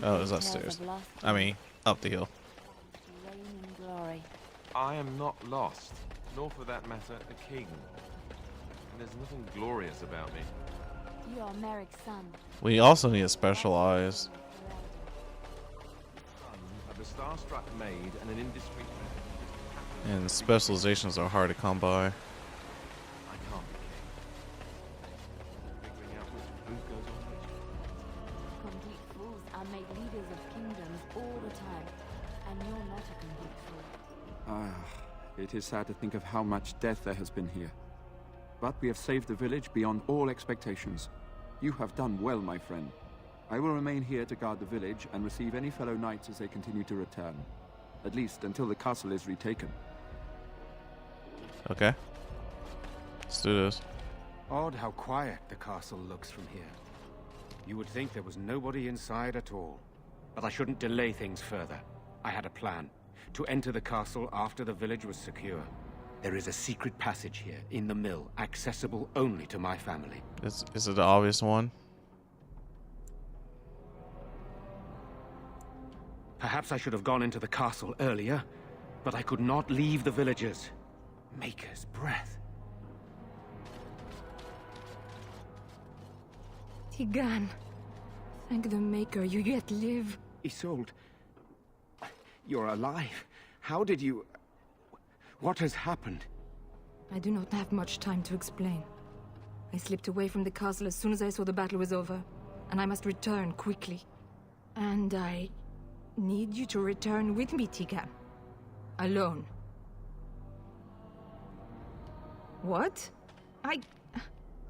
Oh, it's upstairs. I mean, up the hill. I am not lost, nor for that matter, a king. And there's nothing glorious about me. You are Merrick's son. We also need to specialize. Of a star-struck maid and an indiscreet man. And specializations are hard to come by. I can't be king. Figuring out which boot goes on which. Complete fools are made leaders of kingdoms all the time, and you're not a complete fool. It is sad to think of how much death there has been here. But we have saved the village beyond all expectations. You have done well, my friend. I will remain here to guard the village and receive any fellow knights as they continue to return. At least until the castle is retaken. Okay. Let's do this. Odd how quiet the castle looks from here. You would think there was nobody inside at all. But I shouldn't delay things further. I had a plan. to enter the castle after the village was secure. There is a secret passage here, in the mill, accessible only to my family. Is it the obvious one? Perhaps I should have gone into the castle earlier, but I could not leave the villagers. Maker's breath. Tigan, thank the Maker you yet live. Isolde, you're alive. How did you... What has happened? I do not have much time to explain. I slipped away from the castle as soon as I saw the battle was over, and I must return quickly. And I need you to return with me, Tigan. Alone. What?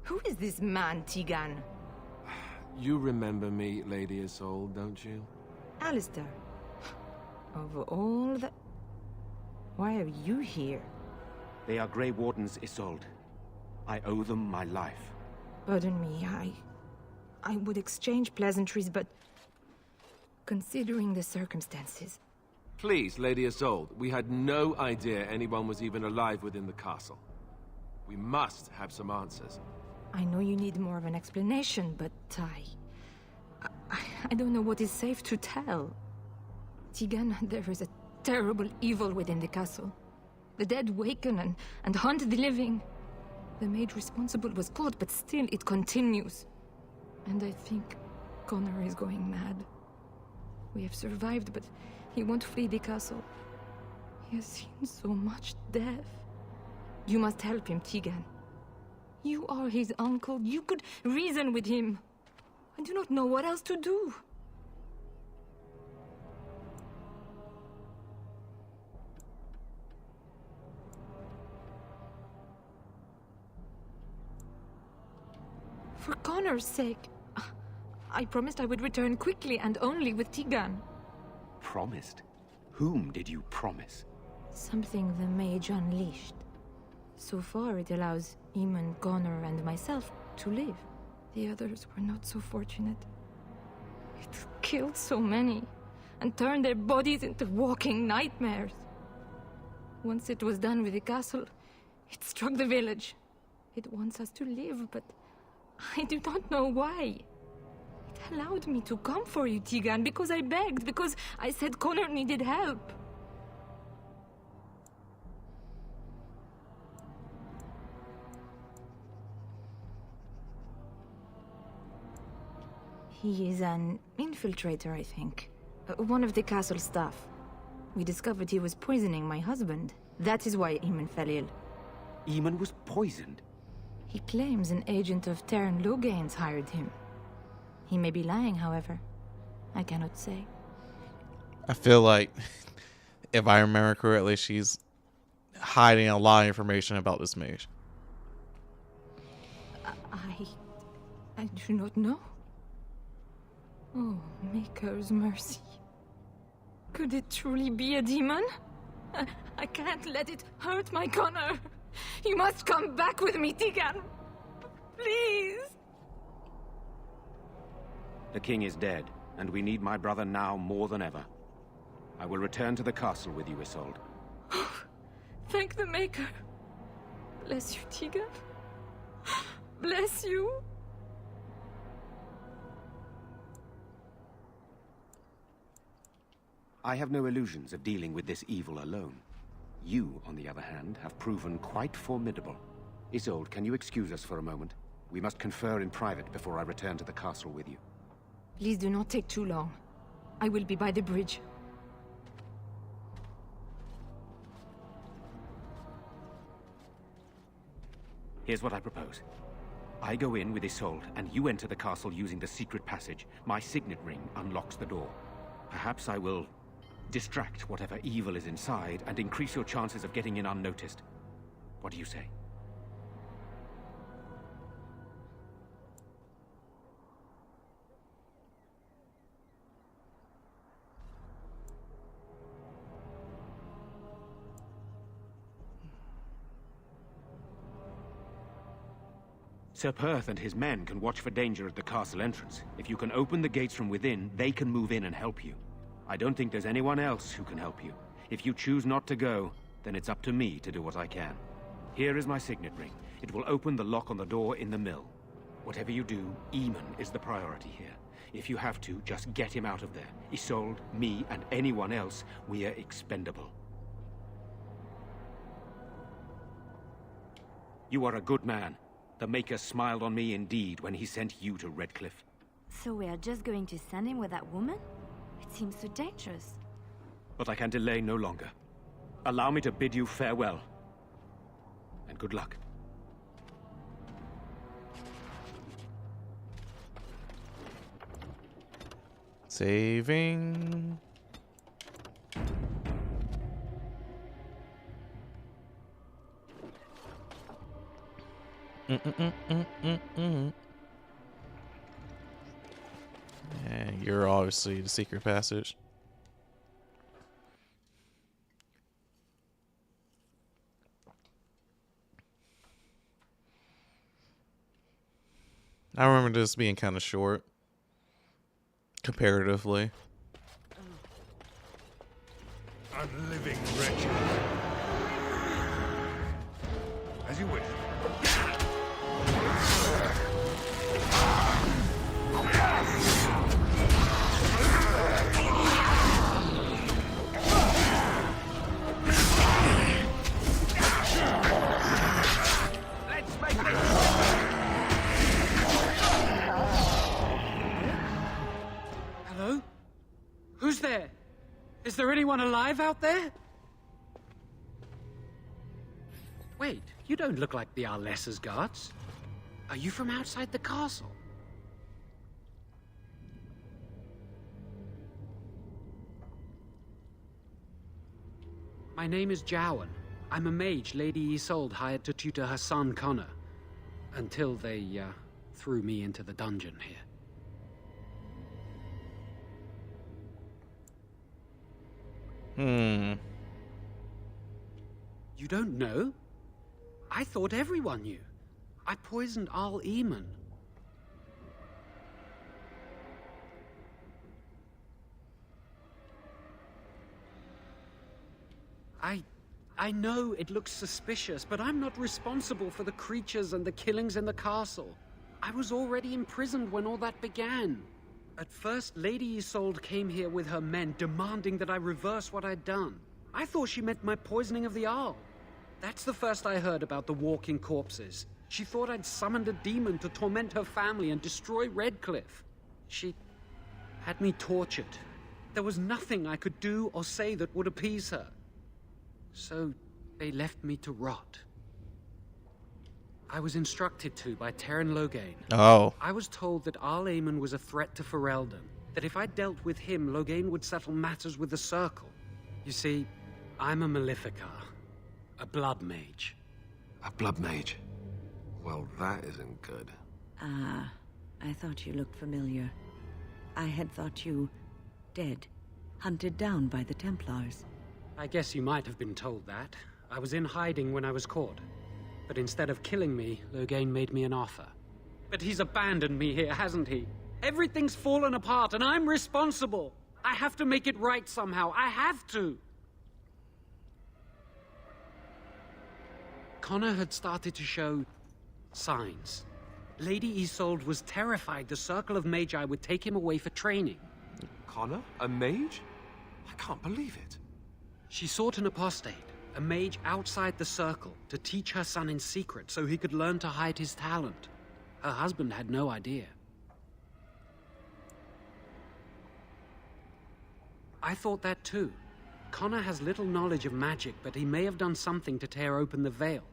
Who is this man, Tigan? You remember me, Lady Isolde, don't you? Alistair. Of all the... Why are you here? They are Grey Wardens, Isolde. I owe them my life. Pardon me, I would exchange pleasantries, but... considering the circumstances... Please, Lady Isolde, we had no idea anyone was even alive within the castle. We must have some answers. I know you need more of an explanation, but I don't know what is safe to tell. Tigan, there is a terrible evil within the castle. The dead waken and hunt the living. The maid responsible was caught, but still it continues. And I think Connor is going mad. We have survived, but he won't flee the castle. He has seen so much death. You must help him, Tigan. You are his uncle. You could reason with him. I do not know what else to do. For Connor's sake, I promised I would return quickly and only with Tigan. Promised? Whom did you promise? Something the mage unleashed. So far, it allows Eamon, Connor, and myself to live. The others were not so fortunate. It killed so many, and turned their bodies into walking nightmares. Once it was done with the castle, it struck the village. It wants us to live, but I do not know why. It allowed me to come for you, Tigan, because I begged, because I said Connor needed help. He is an infiltrator, I think. One of the castle staff. We discovered he was poisoning my husband. That is why Eamon fell ill. Eamon was poisoned? He claims an agent of Terran Logain's hired him. He may be lying, however. I cannot say. I feel like, if I remember correctly, she's hiding a lot of information about this mage. I do not know. Oh, Maker's mercy. Could it truly be a demon? I can't let it hurt my Connor. You must come back with me, Tigan. Please. The king is dead, and we need my brother now more than ever. I will return to the castle with you, Isolde. Oh, thank the Maker. Bless you, Tigan. Bless you. I have no illusions of dealing with this evil alone. You, on the other hand, have proven quite formidable. Isolde, can you excuse us for a moment? We must confer in private before I return to the castle with you. Please do not take too long. I will be by the bridge. Here's what I propose. I go in with Isolde, and you enter the castle using the secret passage. My signet ring unlocks the door. Perhaps I will distract whatever evil is inside and increase your chances of getting in unnoticed. What do you say? Sir Perth and his men can watch for danger at the castle entrance. If you can open the gates from within, they can move in and help you. I don't think there's anyone else who can help you. If you choose not to go, then it's up to me to do what I can. Here is my signet ring. It will open the lock on the door in the mill. Whatever you do, Eamon is the priority here. If you have to, just get him out of there. Isolde, me, and anyone else, we are expendable. You are a good man. The Maker smiled on me indeed when he sent you to Redcliffe. So we are just going to send him with that woman? It seems so dangerous. But I can delay no longer. Allow me to bid you farewell. And good luck. Saving. And you're obviously the secret passage. I remember this being kind of short, comparatively. Unliving wretches. As you wish. Hello? Who's there? Is there anyone alive out there? Wait, you don't look like the Arlessa's guards. Are you from outside the castle? My name is Jowan. I'm a mage Lady Isolde hired to tutor her son Connor. Until they, threw me into the dungeon here. You don't know? I thought everyone knew. I poisoned Arl Eamon. I know it looks suspicious, but I'm not responsible for the creatures and the killings in the castle. I was already imprisoned when all that began. At first, Lady Isolde came here with her men, demanding that I reverse what I'd done. I thought she meant my poisoning of the Arl. That's the first I heard about the walking corpses. She thought I'd summoned a demon to torment her family and destroy Redcliffe. She had me tortured. There was nothing I could do or say that would appease her. So they left me to rot. I was instructed to by Terran Loghain. Oh. I was told that Arl Eamon was a threat to Ferelden, that if I dealt with him, Loghain would settle matters with the Circle. You see, I'm a Maleficar, a blood mage. A blood mage? Well, that isn't good. Ah, I thought you looked familiar. I had thought you dead, hunted down by the Templars. I guess you might have been told that. I was in hiding when I was caught. But instead of killing me, Loghain made me an offer. But he's abandoned me here, hasn't he? Everything's fallen apart, and I'm responsible. I have to make it right somehow. I have to. Connor had started to show signs. Lady Isolde was terrified the Circle of Magi would take him away for training. Connor? A mage? I can't believe it. She sought an apostate, a mage outside the Circle, to teach her son in secret so he could learn to hide his talent. Her husband had no idea. I thought that too. Connor has little knowledge of magic, but he may have done something to tear open the veil.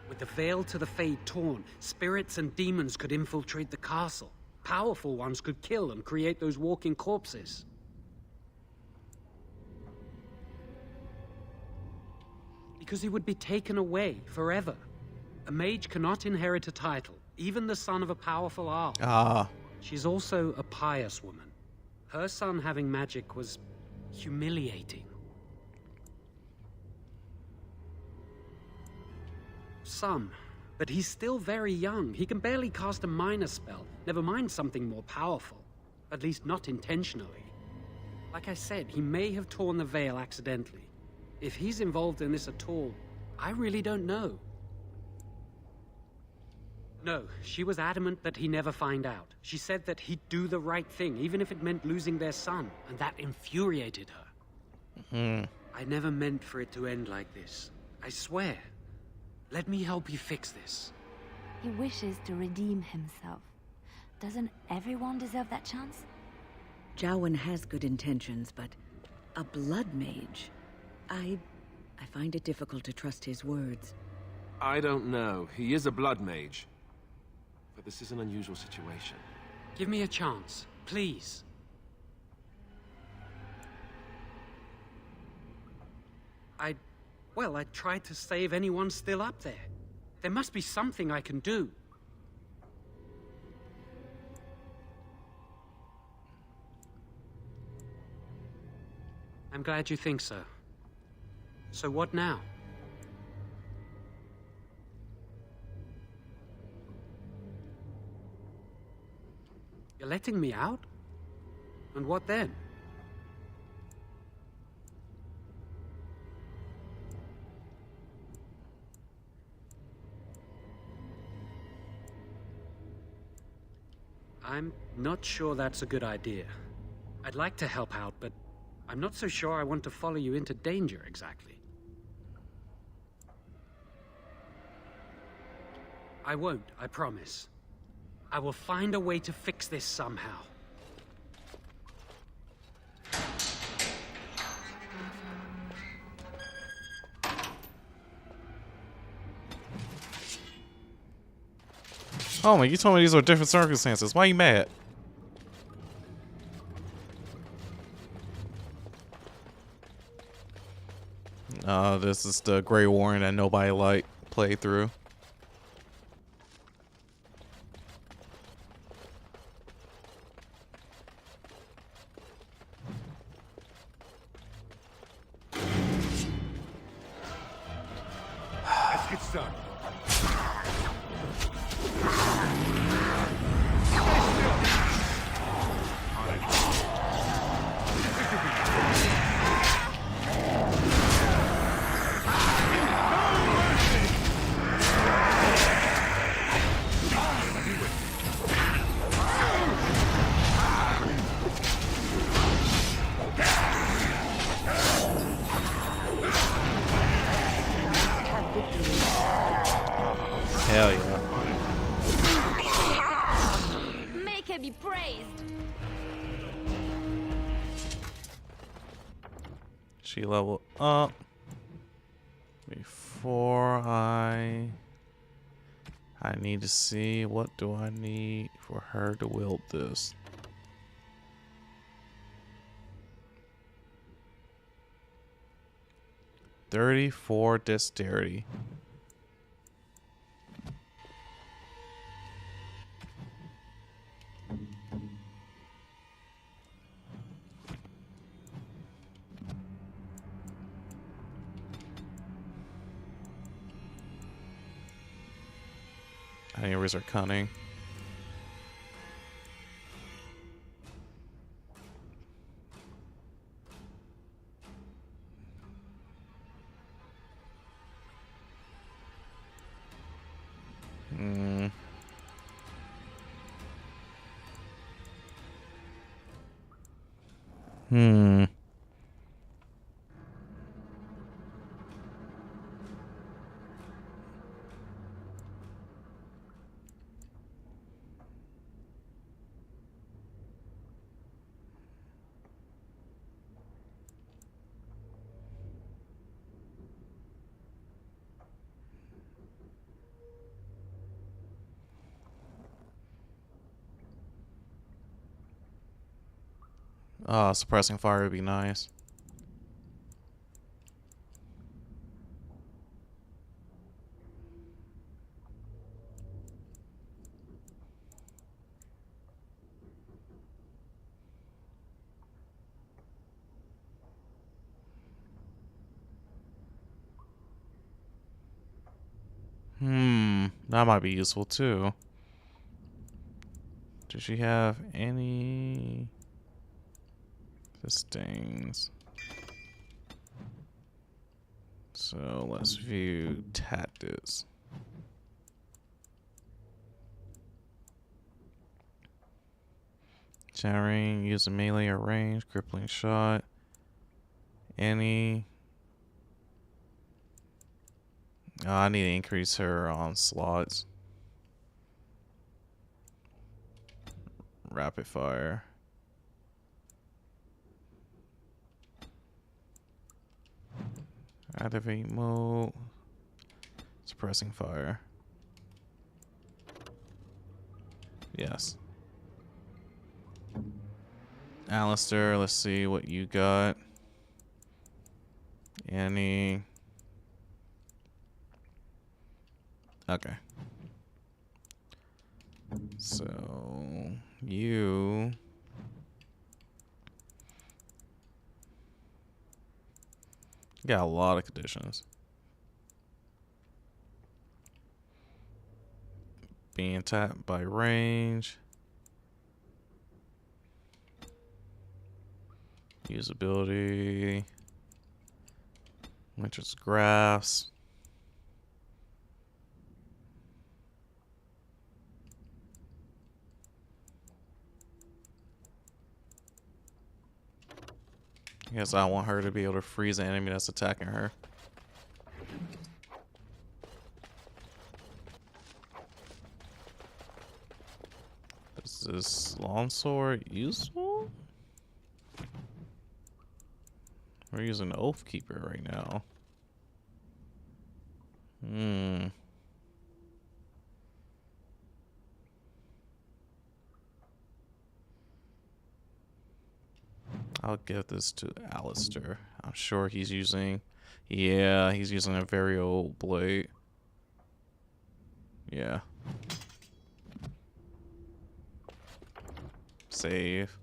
With the veil to the Fade torn, spirits and demons could infiltrate the castle. Powerful ones could kill and create those walking corpses. Because he would be taken away forever. A mage cannot inherit a title, even the son of a powerful Arl. Ah. She's also a pious woman. Her son having magic was humiliating. Some, but he's still very young. He can barely cast a minor spell, never mind something more powerful. At least not intentionally. Like I said, he may have torn the veil accidentally. If he's involved in this at all, I really don't know. No, she was adamant that he never find out. She said that he'd do the right thing, even if it meant losing their son, and that infuriated her. I never meant for it to end like this. I swear. Let me help you fix this. He wishes to redeem himself. Doesn't everyone deserve that chance? Jowen has good intentions, but a blood mage. I find it difficult to trust his words. I don't know. He is a blood mage. But this is an unusual situation. Give me a chance, please. I tried to save anyone still up there. There must be something I can do. I'm glad you think so. So what now? You're letting me out? And what then? I'm not sure that's a good idea. I'd like to help out, but I'm not so sure I want to follow you into danger exactly. I won't, I promise. I will find a way to fix this somehow. Oh man, you told me these are different circumstances. Why are you mad? This is the Grey Warden that nobody liked played through. Let's get started. Hell yeah. Make her be praised. She leveled up before I need to see what do I need for her to wield this. $34 dexterity. I need to raise her cunning. Suppressing fire would be nice. That might be useful too. Does she have any sustains? So let's view tactics. Showering, use a melee or range, crippling shot. Any. Oh, I need to increase her on slots. Rapid fire. Activate mode. Suppressing fire. Yes. Alistair, let's see what you got. Annie. Okay. So you got a lot of conditions. Being tapped by range. Usability. Winter's graphs. I guess I want her to be able to freeze an enemy that's attacking her. Is this longsword useful? We're using Oath Keeper right now. I'll give this to Alistair. I'm sure he's using... Yeah, he's using a very old blade. Yeah. Save.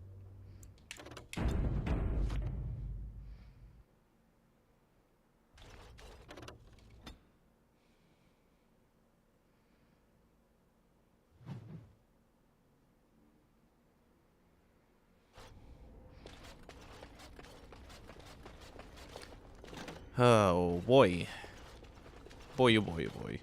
Oh boy. Boy, oh boy, oh boy.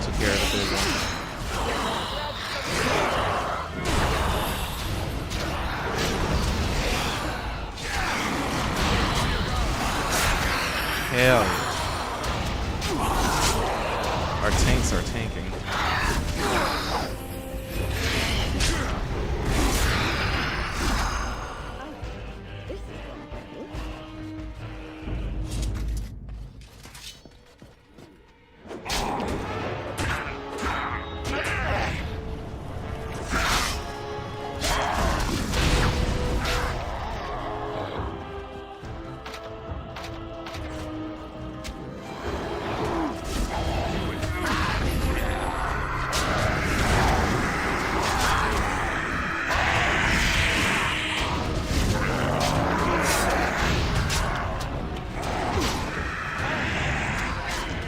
Took care of the big one. Hell yeah. Our tanks are tanking.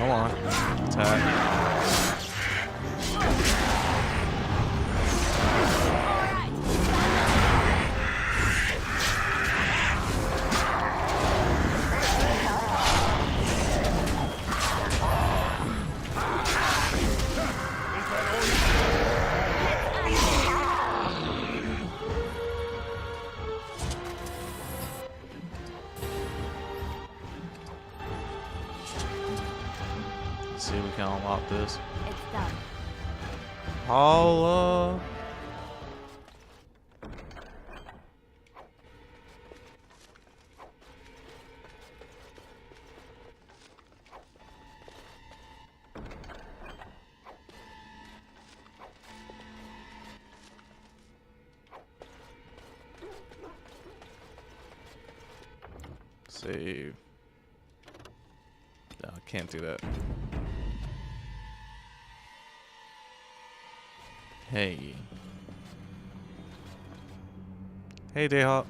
Come on. Attack. See if we can unlock this. It's done. Holla. Save. No, I can't do that. Hey. Hey, Dayhawk.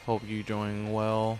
Hope you're doing well.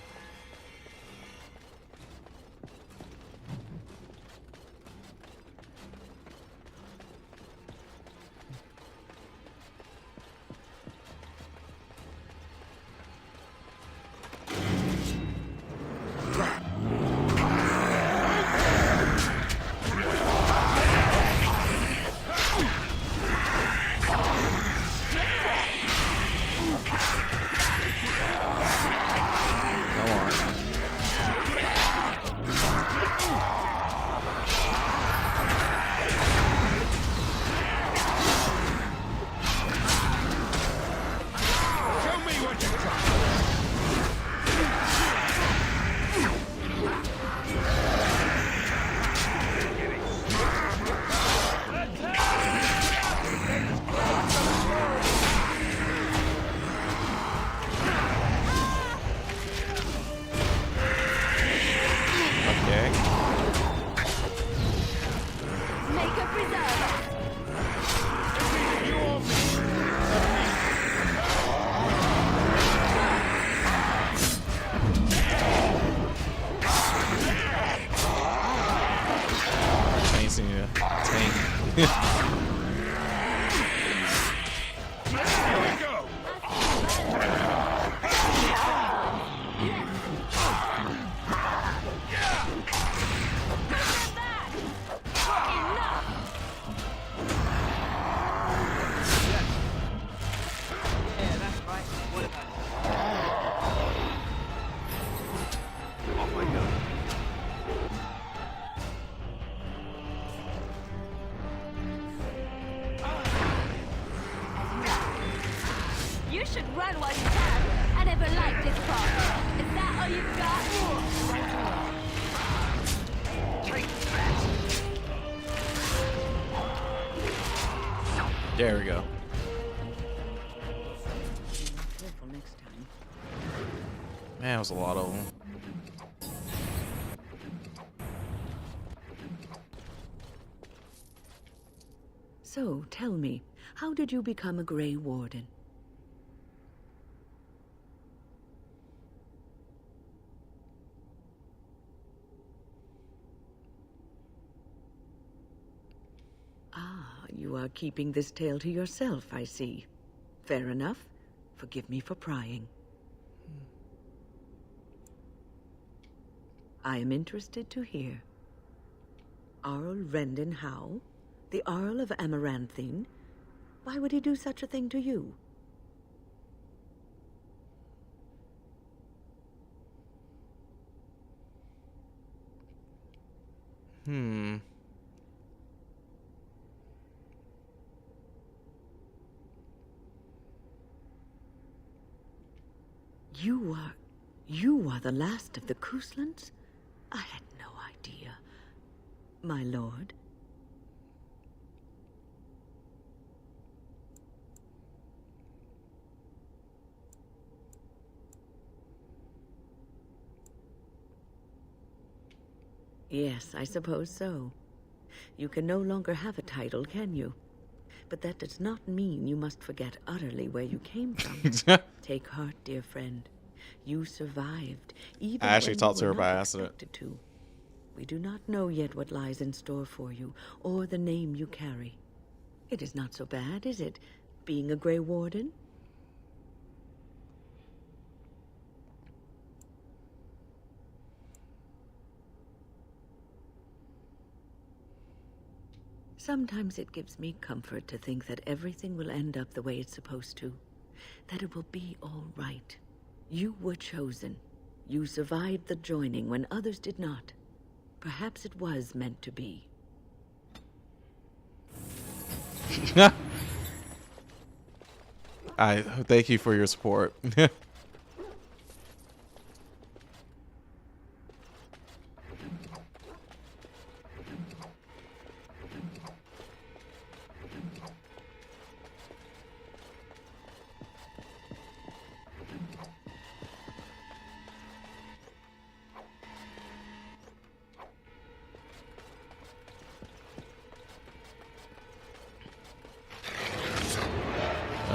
There we go. Man, it was a lot of them. So, tell me, how did you become a Grey Warden? You are keeping this tale to yourself, I see. Fair enough. Forgive me for prying. I am interested to hear. Arl Rendon Howe? The Arl of Amaranthine? Why would he do such a thing to you? You are the last of the Kuslands? I had no idea. My lord? Yes, I suppose so. You can no longer have a title, can you? But that does not mean you must forget utterly where you came from. Take heart, dear friend. You survived, even I actually when talked you to her were by not accident. expected to. We do not know yet what lies in store for you, or the name you carry. It is not so bad, is it, being a Grey Warden? Sometimes it gives me comfort to think that everything will end up the way it's supposed to. That it will be all right. You were chosen. You survived the joining when others did not. Perhaps it was meant to be. I thank you for your support.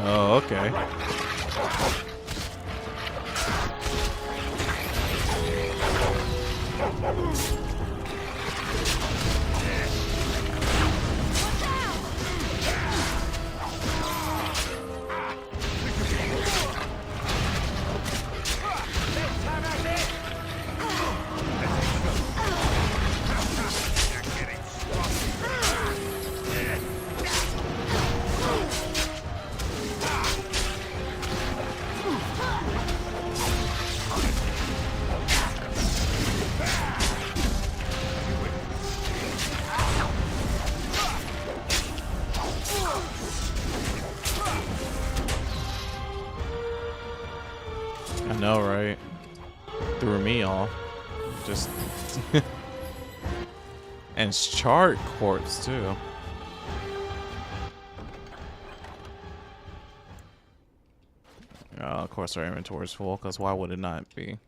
Oh, okay. Just and it's charred quartz too. Of course our inventory is full, because why would it not be?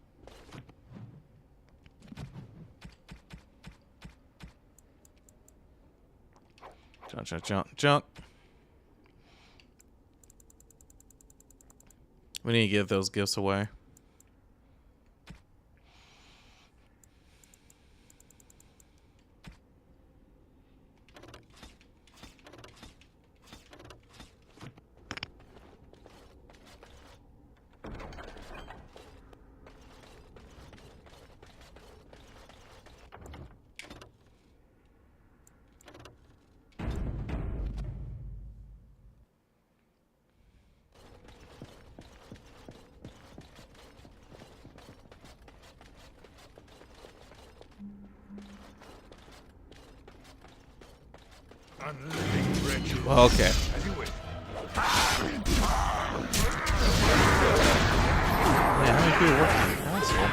Junk. We need to give those gifts away. Okay. Yeah, how many people work in the council?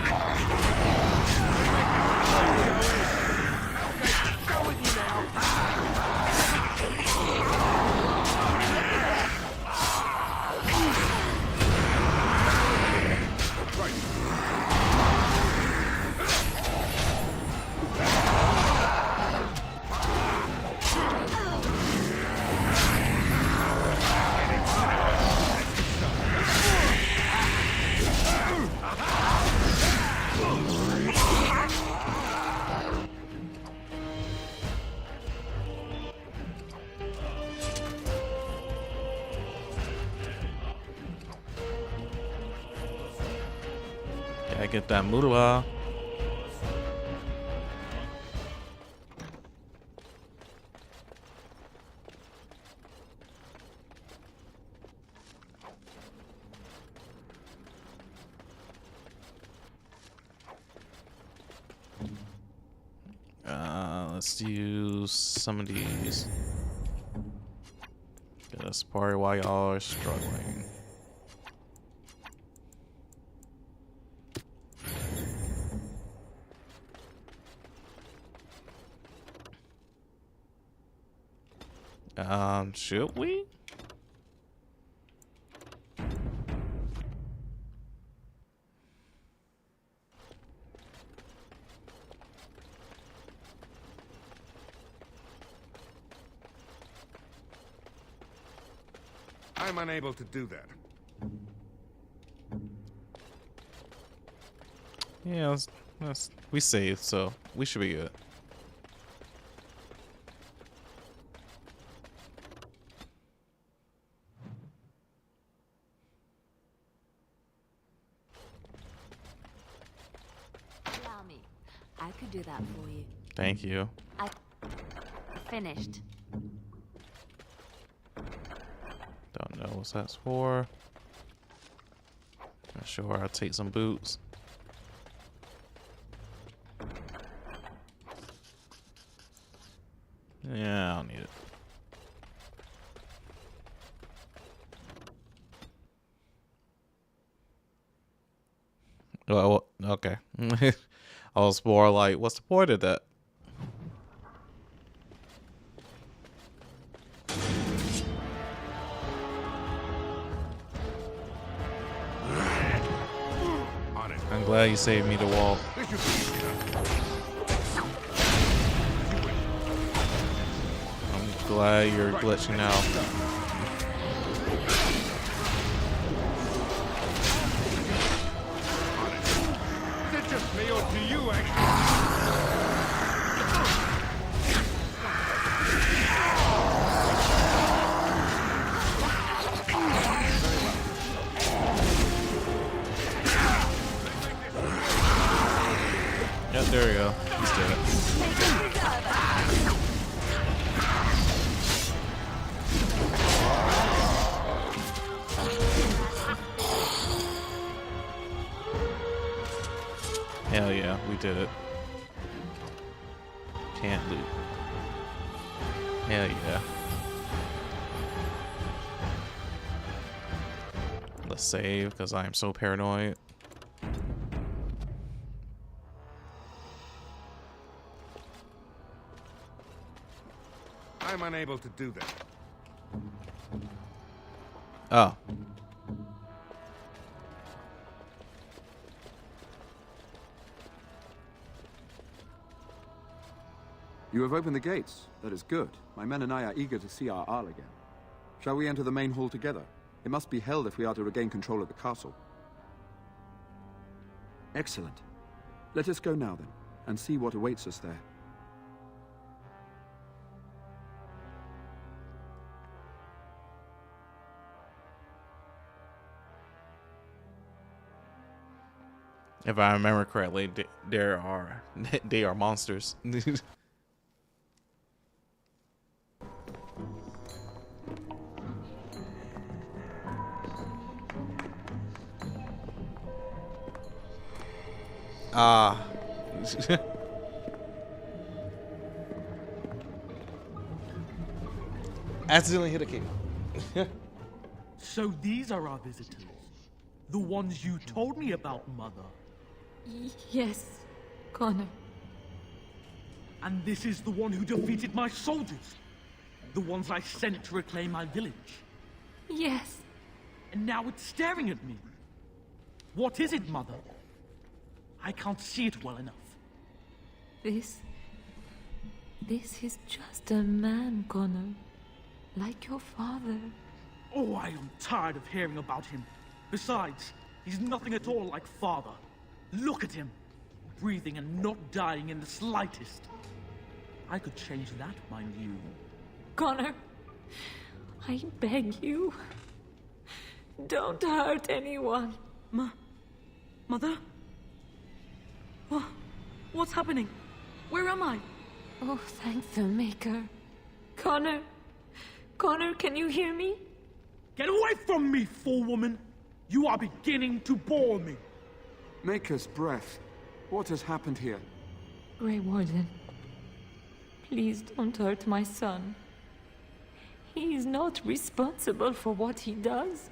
Gotta get that moolah. Let's use some of these. Get us party while y'all are struggling. Should we? I'm unable to do that. Yeah, we saved, so we should be good. Allow me. I could do that for you. Thank you. I finished. Don't know what that's for. Not sure. I'll take some boots. Yeah, I don't need it. Well, okay. I was more like, what's the point of that? I'm glad you saved me the wall. I'm glad you're glitching out. Is it just me or do you actually? Yep, there we go. He's dead. Hell yeah, we did it. Can't loot. Hell yeah. Let's save, because I am so paranoid. I'm unable to do that. Oh. You have opened the gates. That is good. My men and I are eager to see our Arl again. Shall we enter the main hall together? It must be held if we are to regain control of the castle. Excellent. Let us go now, then, and see what awaits us there. If I remember correctly, they are monsters. Ah. Accidentally hit a key. So these are our visitors. The ones you told me about, Mother. Yes, Connor. And this is the one who defeated my soldiers. The ones I sent to reclaim my village. Yes. And now it's staring at me. What is it, Mother? I can't see it well enough. This is just a man, Connor. Like your father. Oh, I am tired of hearing about him. Besides, he's nothing at all like father. Look at him. Breathing and not dying in the slightest. I could change that, mind you. Connor, I beg you. Don't hurt anyone. Mother? What's happening? Where am I? Oh, thank the Maker. Connor, can you hear me? Get away from me, fool woman! You are beginning to bore me. Maker's breath. What has happened here? Grey Warden, please don't hurt my son. He is not responsible for what he does.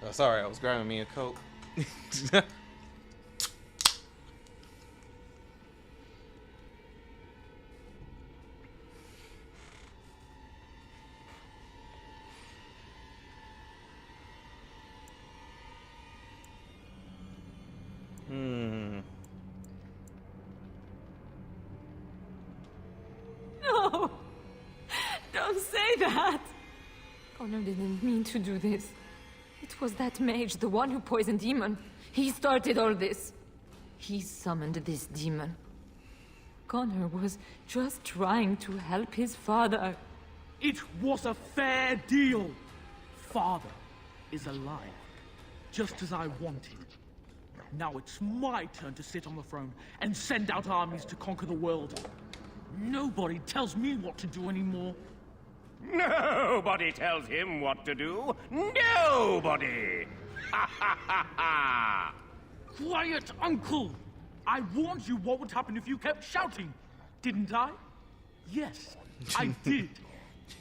Oh, sorry, I was grabbing me a Coke. No! Don't say that! Connor didn't mean to do this. It was that mage, the one who poisoned Demon. He started all this. He summoned this demon. Connor was just trying to help his father. It was a fair deal. Father is alive, just as I wanted. Now it's my turn to sit on the throne and send out armies to conquer the world. Nobody tells me what to do anymore. Nobody tells him what to do. Nobody! Ha ha ha ha! Quiet, Uncle! I warned you what would happen if you kept shouting, didn't I? Yes, I did.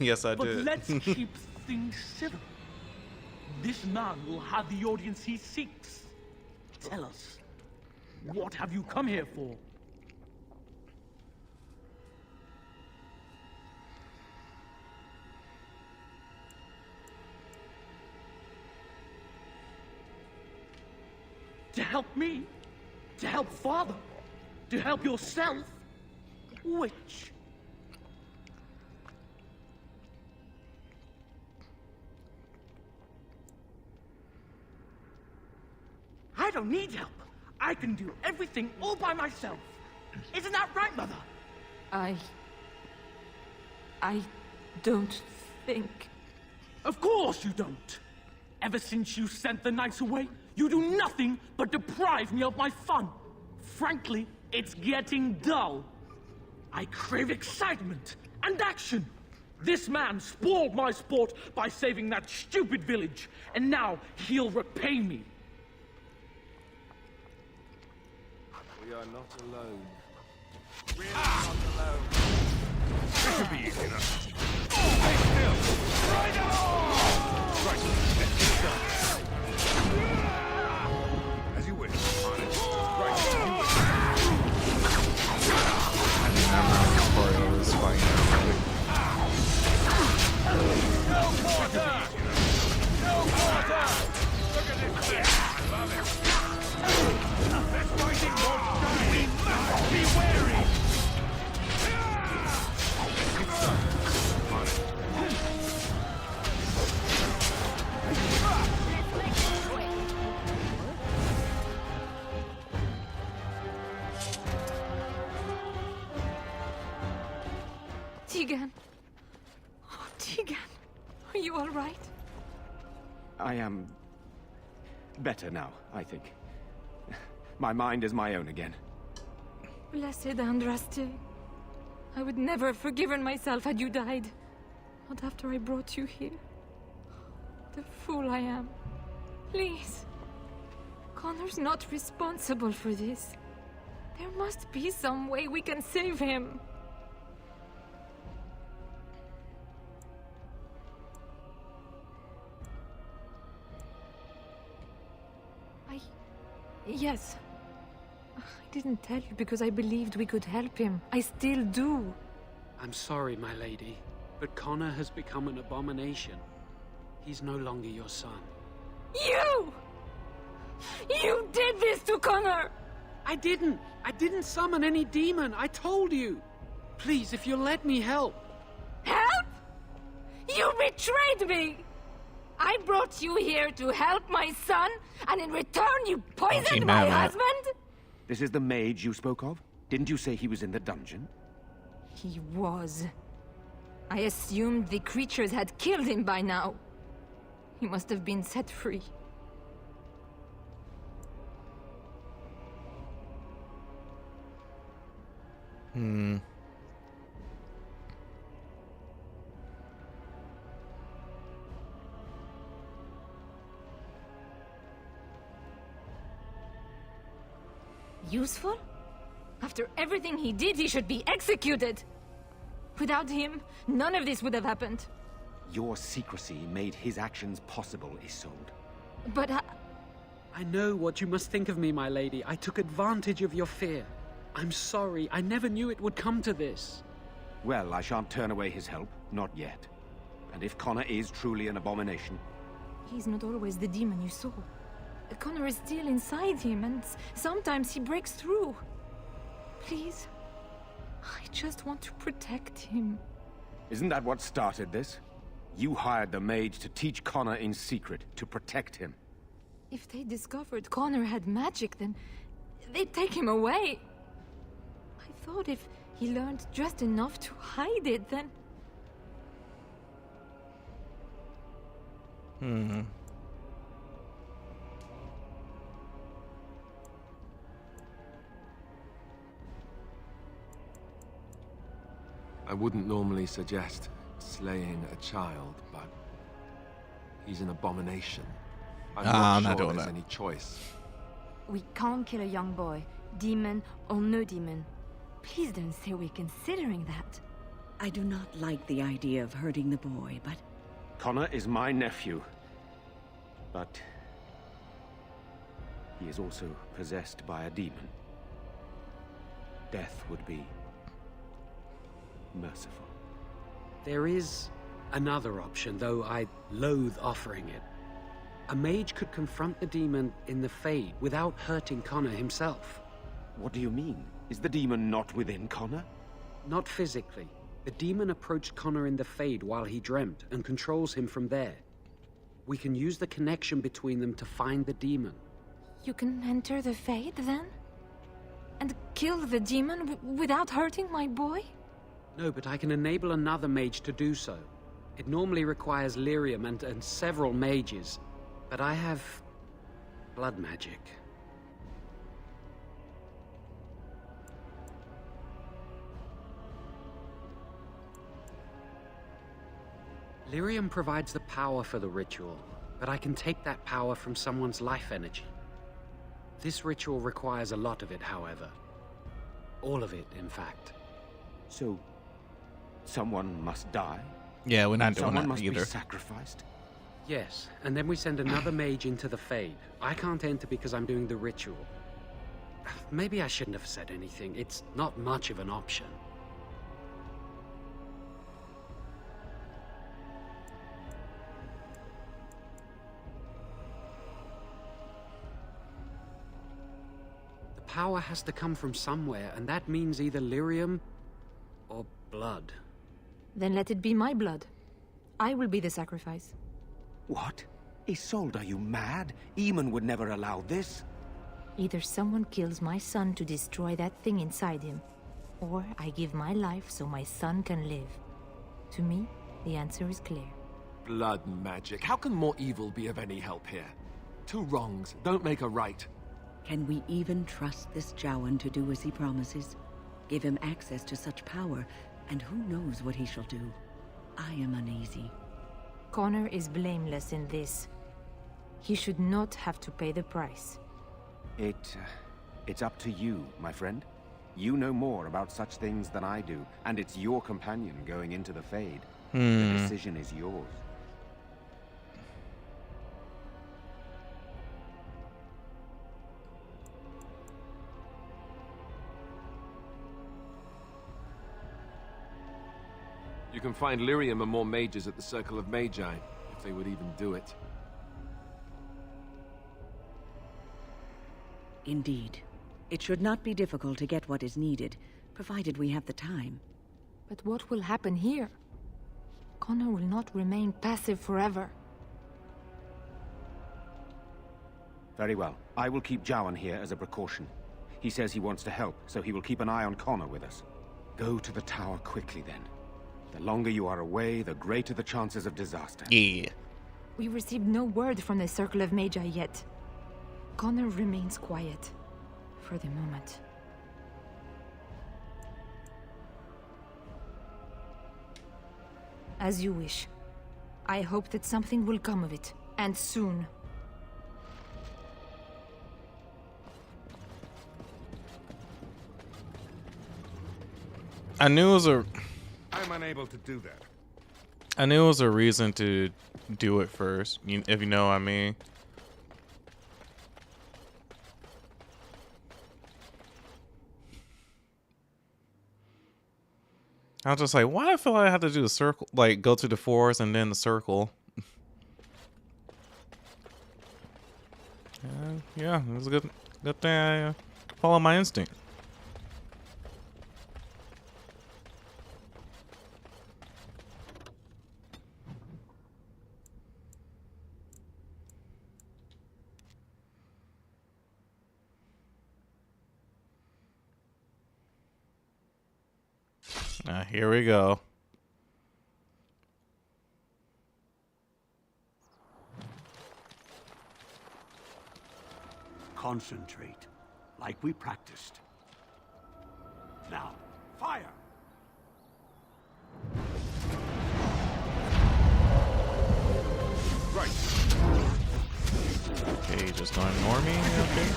Yes, I but did. But let's keep things civil. This man will have the audience he seeks. Tell us, what have you come here for? To help me? To help Father? To help yourself? Which? I don't need help. I can do everything all by myself. Isn't that right, Mother? I don't think... Of course you don't. Ever since you sent the knights away, you do nothing but deprive me of my fun. Frankly, it's getting dull. I crave excitement and action. This man spoiled my sport by saving that stupid village, and now he'll repay me. We are not alone. We are not alone. This should be easy enough. Stay still! Right on! Right, let's get it done. As you wish. On it. Right, as you wish. I think I'm not part of this fight. No quarter! No quarter! Look at this thing! I love it! This fighting won't die! We must be wary! Tegan. Oh, Tegan. Are you all right? I am better now, I think. My mind is my own again. Blessed Andraste. I would never have forgiven myself had you died. Not after I brought you here. The fool I am. Please. Connor's not responsible for this. There must be some way we can save him. Yes. I didn't tell you because I believed we could help him. I still do. I'm sorry, my lady, but Connor has become an abomination. He's no longer your son. You! You did this to Connor! I didn't summon any demon. I told you. Please, if you'll let me help. Help? You betrayed me! I brought you here to help my son, and in return you poisoned my husband? This is the mage you spoke of? Didn't you say he was in the dungeon? He was. I assumed the creatures had killed him by now. He must have been set free. Useful? After everything he did, he should be executed! Without him, none of this would have happened. Your secrecy made his actions possible, Isolde. But I know what you must think of me, my lady. I took advantage of your fear. I'm sorry. I never knew it would come to this. Well, I shan't turn away his help. Not yet. And if Connor is truly an abomination... He's not always the demon you saw. Connor is still inside him, and sometimes he breaks through. Please, I just want to protect him. Isn't that what started this? You hired the mage to teach Connor in secret, to protect him. If they discovered Connor had magic, then they'd take him away. I thought if he learned just enough to hide it, then... I wouldn't normally suggest slaying a child, but he's an abomination. I'm not sure there's any choice. We can't kill a young boy, demon or no demon. Please don't say we're considering that. I do not like the idea of hurting the boy, but... Connor is my nephew. But... he is also possessed by a demon. Death would be... merciful. There is another option, though I loathe offering it. A mage could confront the demon in the Fade without hurting Connor himself. What do you mean? Is the demon not within Connor? Not physically. The demon approached Connor in the Fade while he dreamt and controls him from there. We can use the connection between them to find the demon. You can enter the Fade, then? And kill the demon without hurting my boy? No, but I can enable another mage to do so. It normally requires lyrium and several mages, but I have blood magic. Lyrium provides the power for the ritual, but I can take that power from someone's life energy. This ritual requires a lot of it, however. All of it, in fact. So, Someone must die. Yeah, we're not doing Someone that must either. be sacrificed. Yes, and then we send another mage into the Fade. I can't enter because I'm doing the ritual. Maybe I shouldn't have said anything. It's not much of an option. The power has to come from somewhere, and that means either lyrium or blood. Then let it be my blood. I will be the sacrifice. What? Isolde, are you mad? Eamon would never allow this. Either someone kills my son to destroy that thing inside him, or I give my life so my son can live. To me, the answer is clear. Blood magic. How can more evil be of any help here? Two wrongs don't make a right. Can we even trust this Jowan to do as he promises? Give him access to such power, and who knows what he shall do? I am uneasy. Connor is blameless in this. He should not have to pay the price. It's up to you, my friend. You know more about such things than I do, and it's your companion going into the Fade. The decision is yours. You can find lyrium and more mages at the Circle of Magi, if they would even do it. Indeed. It should not be difficult to get what is needed, provided we have the time. But what will happen here? Connor will not remain passive forever. Very well. I will keep Jowan here as a precaution. He says he wants to help, so he will keep an eye on Connor with us. Go to the tower quickly, then. The longer you are away, the greater the chances of disaster. Yeah. We received no word from the Circle of Magi yet. Connor remains quiet. For the moment. As you wish. I hope that something will come of it. And soon. I knew it was I'm unable to do that. I knew it was a reason to do it first, if you know what I mean. I was just like, why do I feel like I have to do the circle? Like, go to the forest and then the circle. Yeah, it was a good thing I follow my instinct. Here we go. Concentrate, like we practiced. Now, fire! Right. Okay, just gonna ignore me. Okay.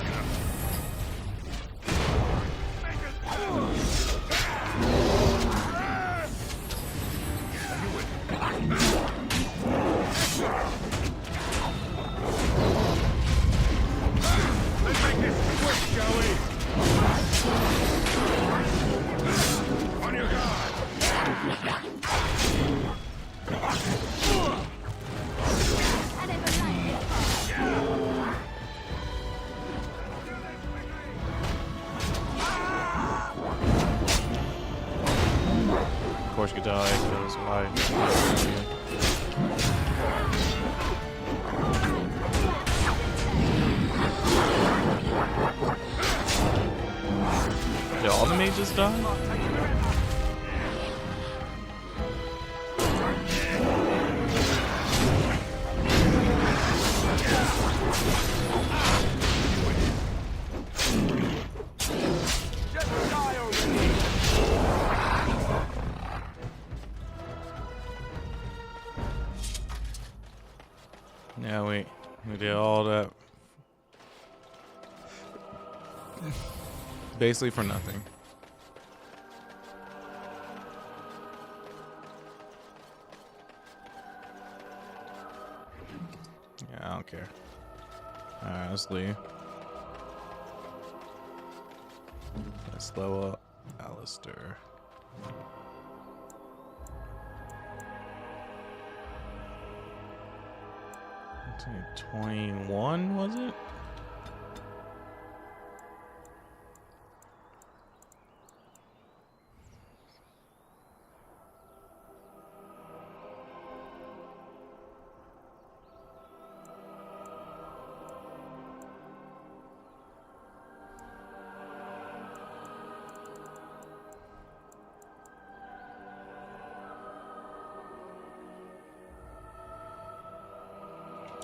Let's make this quick, shall we? On your guard! Of course you die, because why? Did all the mages die? Yeah, we did all that basically for nothing. don't care. Alright, let's leave. Let's slow up Alistair. 21, was it?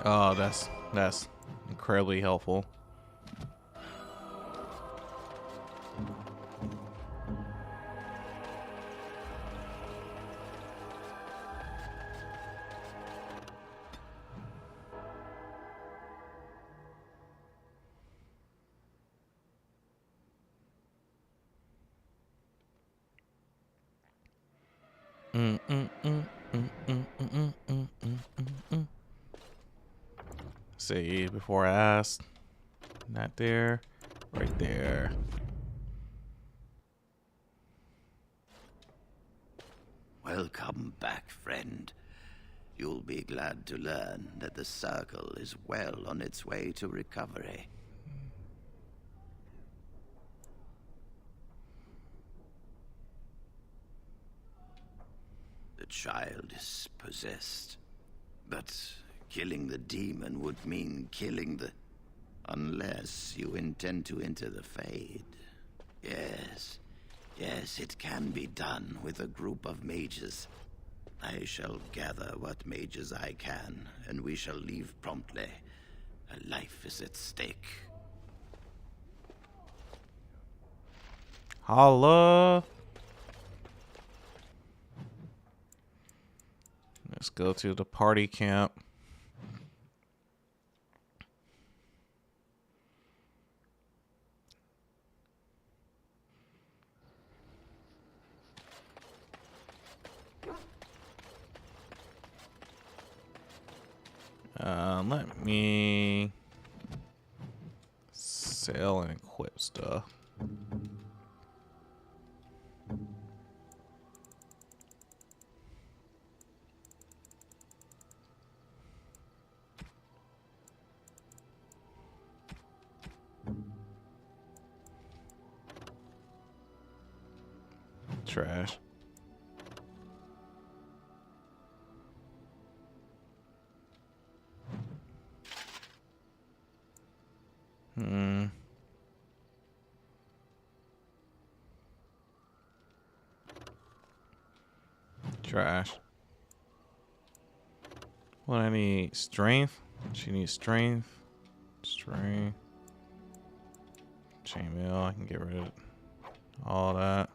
Oh, that's incredibly helpful. See, before I asked, not there, right there. Welcome back, friend. You'll be glad to learn that the Circle is well on its way to recovery. The child is possessed, but killing the demon would mean killing the... Unless you intend to enter the Fade. Yes, it can be done with a group of mages. I shall gather what mages I can, and we shall leave promptly. A life is at stake. Holla! Let's go to the party camp. Let me sell and equip stuff. Trash. Trash. What I need? Strength? She needs strength. Strength. Chainmail. I can get rid of all that.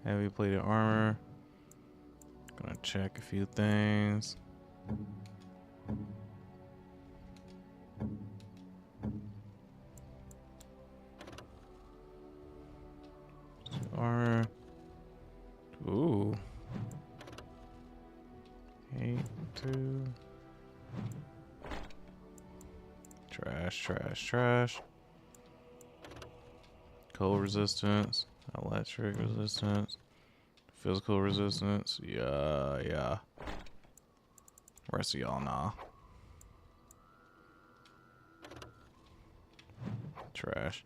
Heavy plated armor. Gonna check a few things. Armor. Ooh. 8, 2. Trash. Cold resistance. Electric resistance. Physical resistance. Yeah. Rest of y'all, nah. Trash.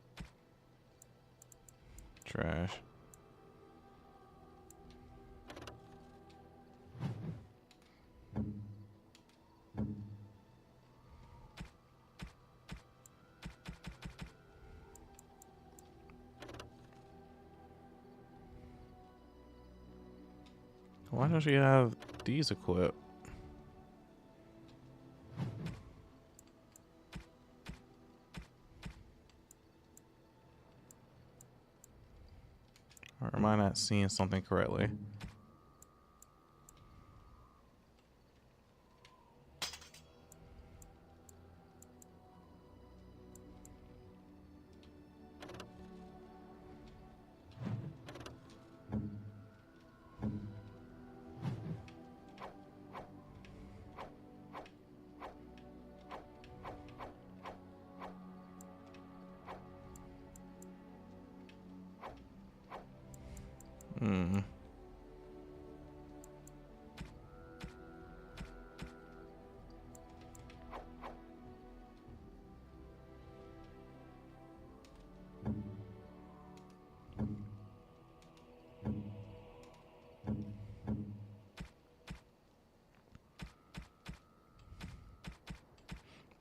Why don't you have these equipped? Or am I not seeing something correctly? Hmm.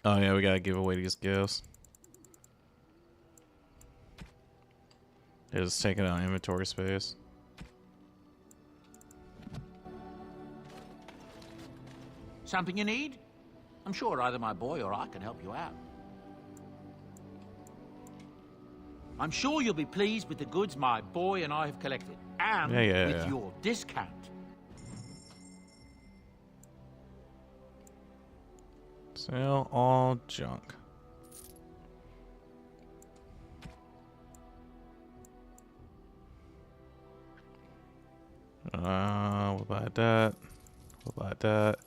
Oh yeah, we gotta give away these gifts. It's taking out inventory space. Something you need? I'm sure either my boy or I can help you out. I'm sure you'll be pleased with the goods my boy and I have collected. And with your discount. Sell all junk. We'll buy that. We'll buy that.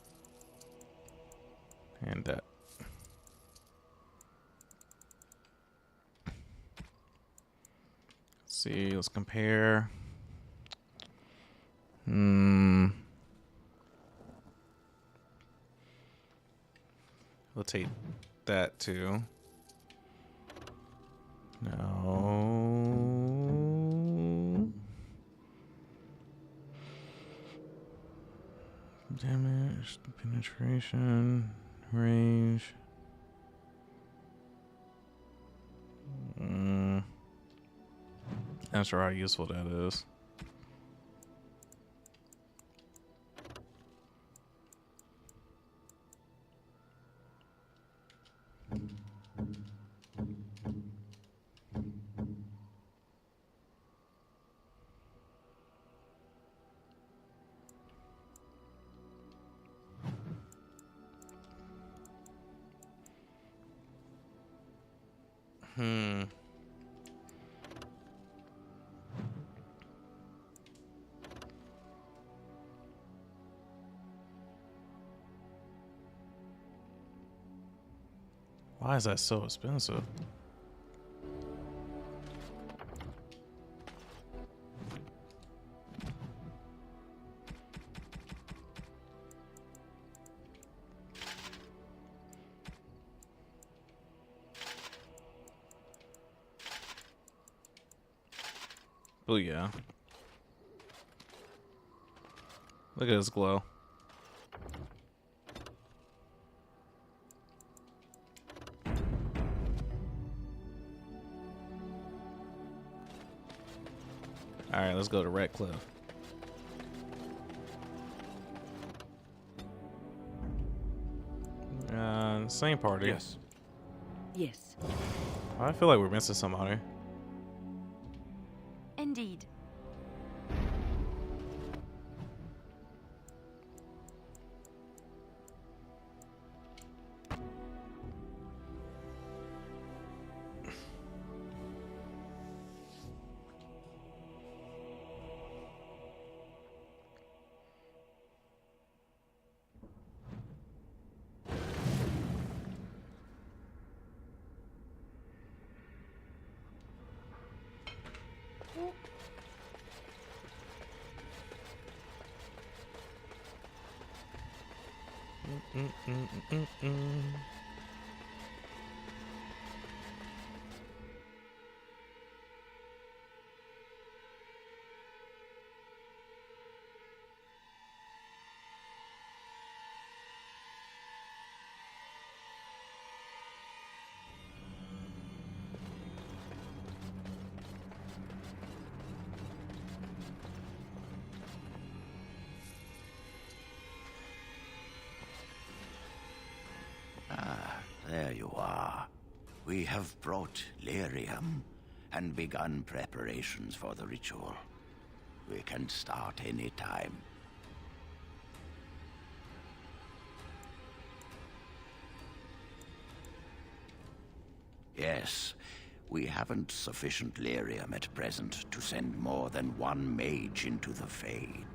And that. Let's see, let's compare. We'll take that too. No. Damage, penetration, range. Not sure how useful that is. Why is that so expensive? Oh yeah. Look at this glow. Alright, let's go to Red Cliff. Same party. Yes. Yes. I feel like we're missing somebody. Indeed. There you are. We have brought lyrium and begun preparations for the ritual. We can start any time. Yes, we haven't sufficient lyrium at present to send more than one mage into the Fade.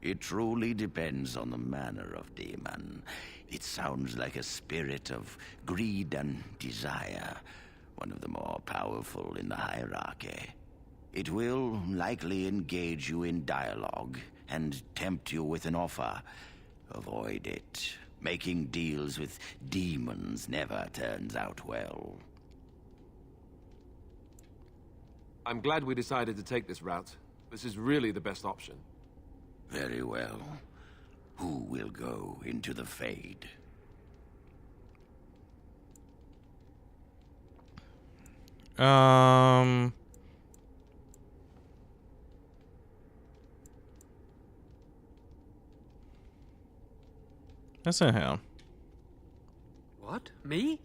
It truly depends on the manner of demon. It sounds like a spirit of greed and desire, one of the more powerful in the hierarchy. It will likely engage you in dialogue and tempt you with an offer. Avoid it. Making deals with demons never turns out well. I'm glad we decided to take this route. This is really the best option. Very well. Who will go into the Fade? That's not him. What? Me?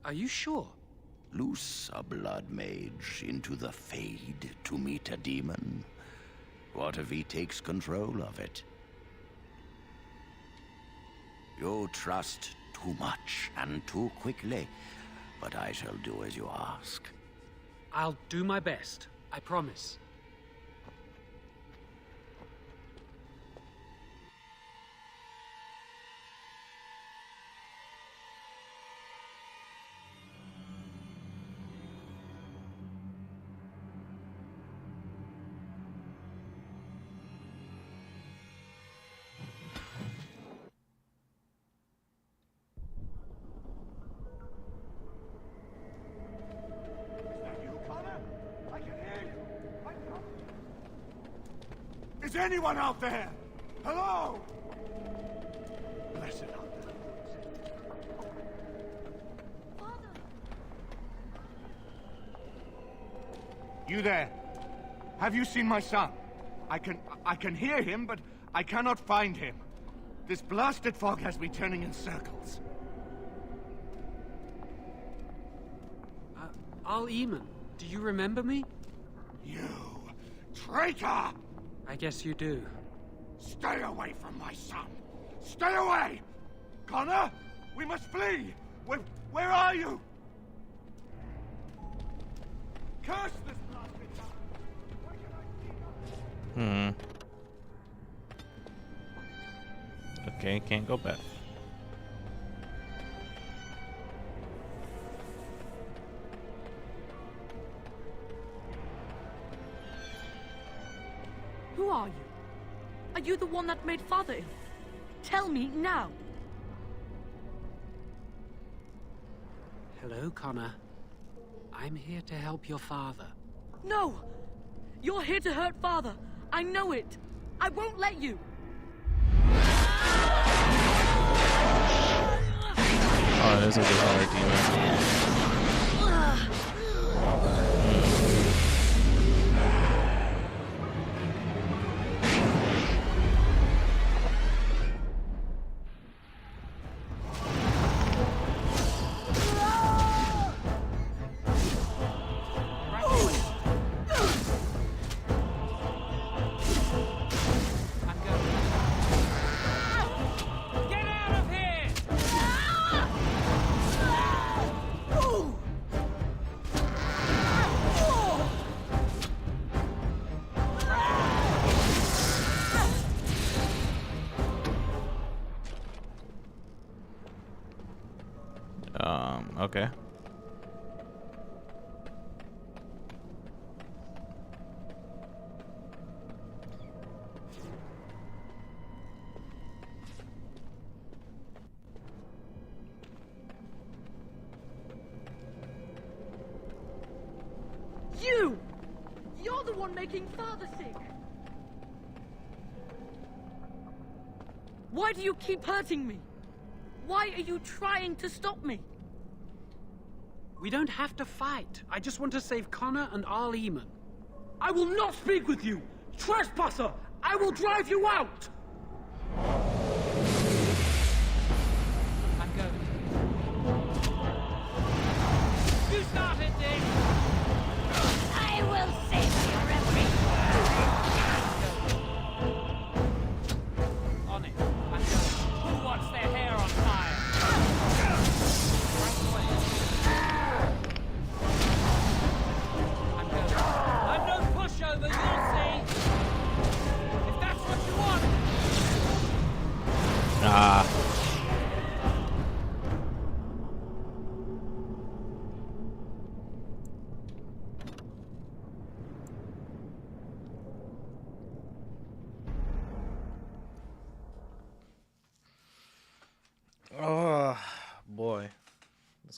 Are you sure? Loose a blood mage into the Fade to meet a demon. What if he takes control of it? You trust too much and too quickly, but I shall do as you ask. I'll do my best. I promise. Is anyone out there? Hello? Blessed are you there? Have you seen my son? I can hear him, but I cannot find him. This blasted fog has me turning in circles. Al-Eamon, do you remember me? You traitor! I guess you do. Stay away from my son! Stay away! Connor, we must flee! Where are you? Curse this blasted town! Okay, can't go back. Who are you? Are you the one that made Father ill? Tell me now! Hello, Connor. I'm here to help your father. No! You're here to hurt Father. I know it. I won't let you. Oh, there's a good hard demon. Okay. You're the one making Father sick! Why do you keep hurting me? Why are you trying to stop me? We don't have to fight. I just want to save Connor and Al-Eamon. I will not speak with you! Trespasser! I will drive you out! I'm going. You started this! I will save your every On it. I'm going. Who wants their hair on fire? I'm no pushover, you'll see. If that's what you want.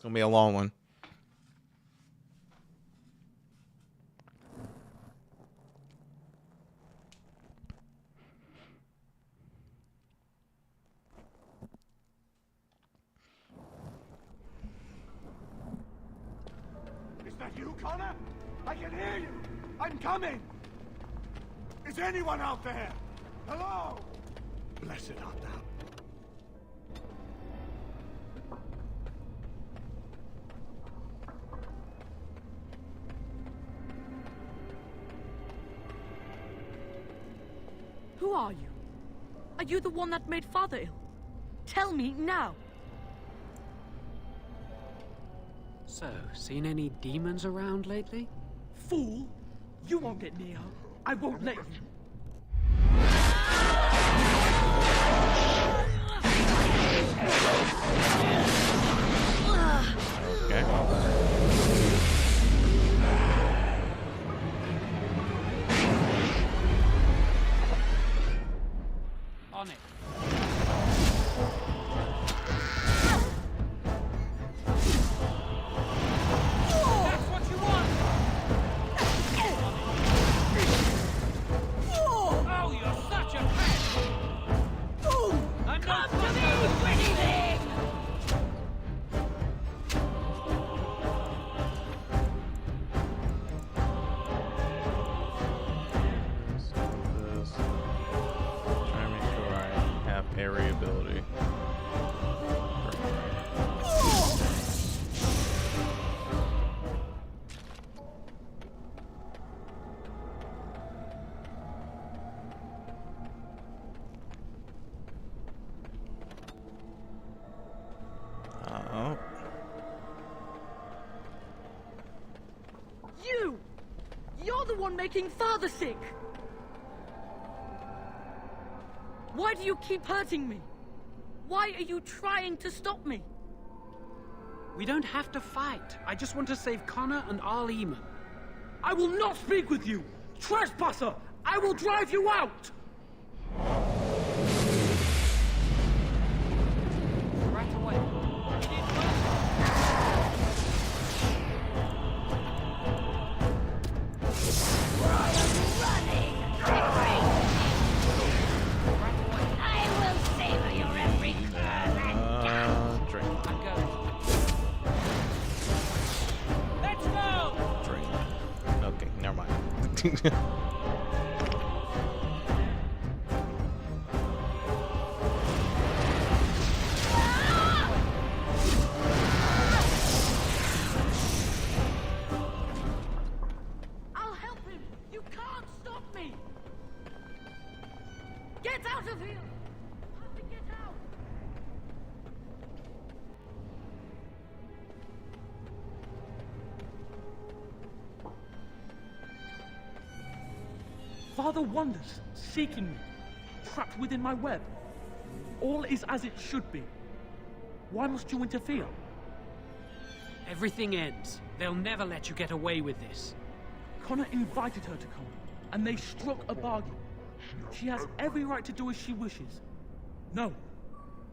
gonna be a long one. Is that you, Connor? I can hear you! I'm coming! Is anyone out there? Hello? Blessed art thou. Who are you? Are you the one that made Father ill? Tell me now. So, seen any demons around lately? Fool! You won't get near her. I won't let you. On it. That's what you want! Oh, you're such a pest! I'm not Come to me, pretty thing! Trying to make sure I have area ability. Oh. You're the one making Father sick! Why do you keep hurting me? Why are you trying to stop me? We don't have to fight. I just want to save Connor and Arl Eamon. I will not speak with you! Trespasser! I will drive you out! Right away. Let's go! Drink. Okay, never mind. I'll help him! You can't stop me! Get out of here! You have to get out! Father wanders, seeking me, trapped within my web. All is as it should be. Why must you interfere? Everything ends. They'll never let you get away with this. Connor invited her to come, and they struck a bargain. She has every right to do as she wishes. No,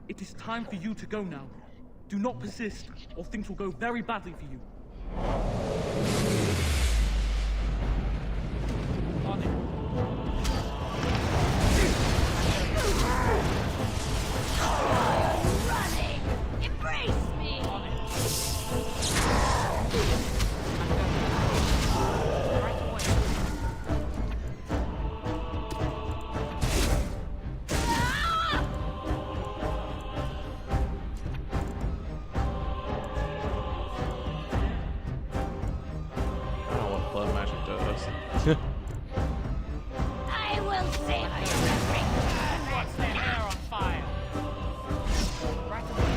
it is time for you to go now. Do not persist, or things will go very badly for you. On it. Running! Embrace me! On it. Right away. I don't know what blood magic does. I will save you every What's their hair on fire? Right away.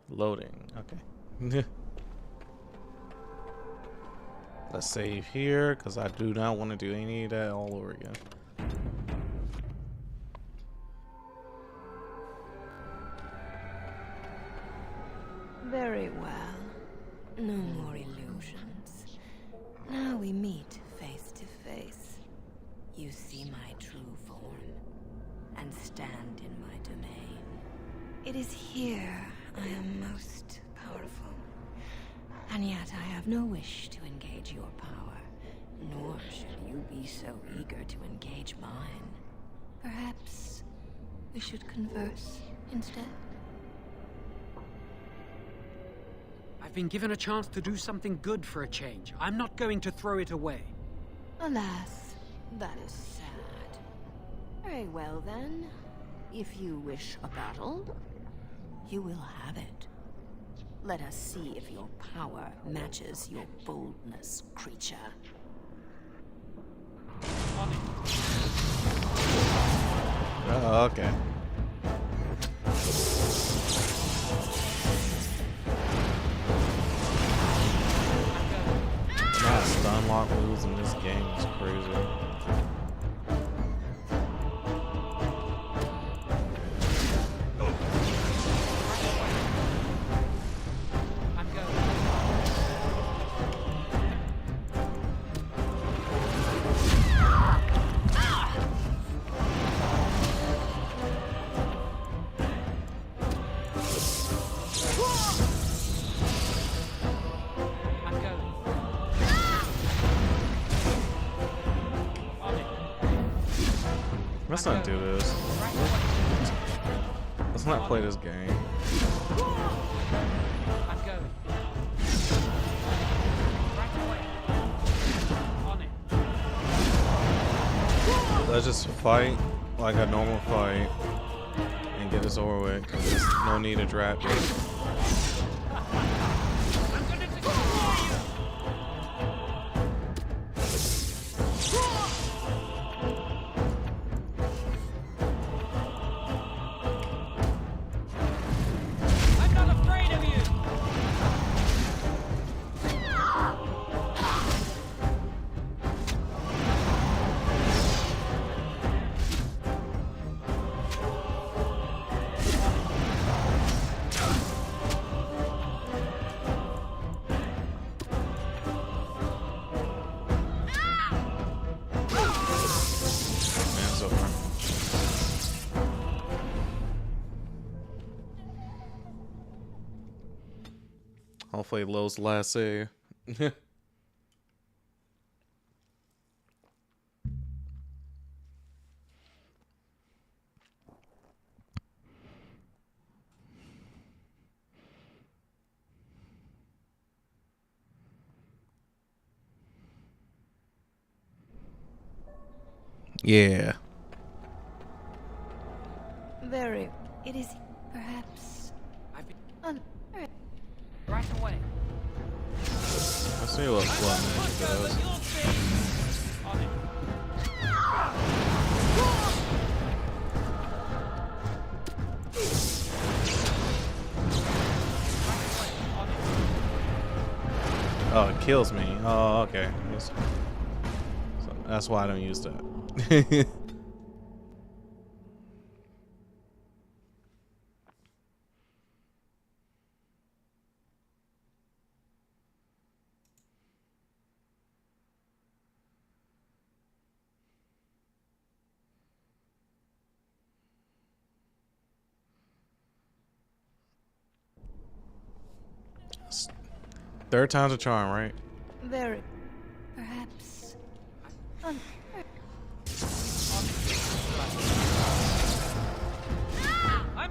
Loading. Okay. Let's save here because I do not want to do any of that all over again. Very well. No more illusions. Now we meet face to face. You see my true form, and stand in my domain. It is here I am most powerful. And yet I have no wish to engage your power, nor should you be so eager to engage mine. Perhaps we should converse instead? I've been given a chance to do something good for a change. I'm not going to throw it away. Alas, that is sad. Very well then. If you wish a battle, you will have it. Let us see if your power matches your boldness, creature. Oh, okay. Not stun lock moves in this game is crazy. Let's not do this. Let's not play this game. Let's just fight like a normal fight and get this over with. 'Cause there's no need to draft it. Hopefully Lowe's last save. Yeah. Very. It is perhaps. Right away. Let's see what Ninja does. Oh, it kills me. Oh, okay. So that's why I don't use that. Third time's a charm, right? Very. Perhaps. I'm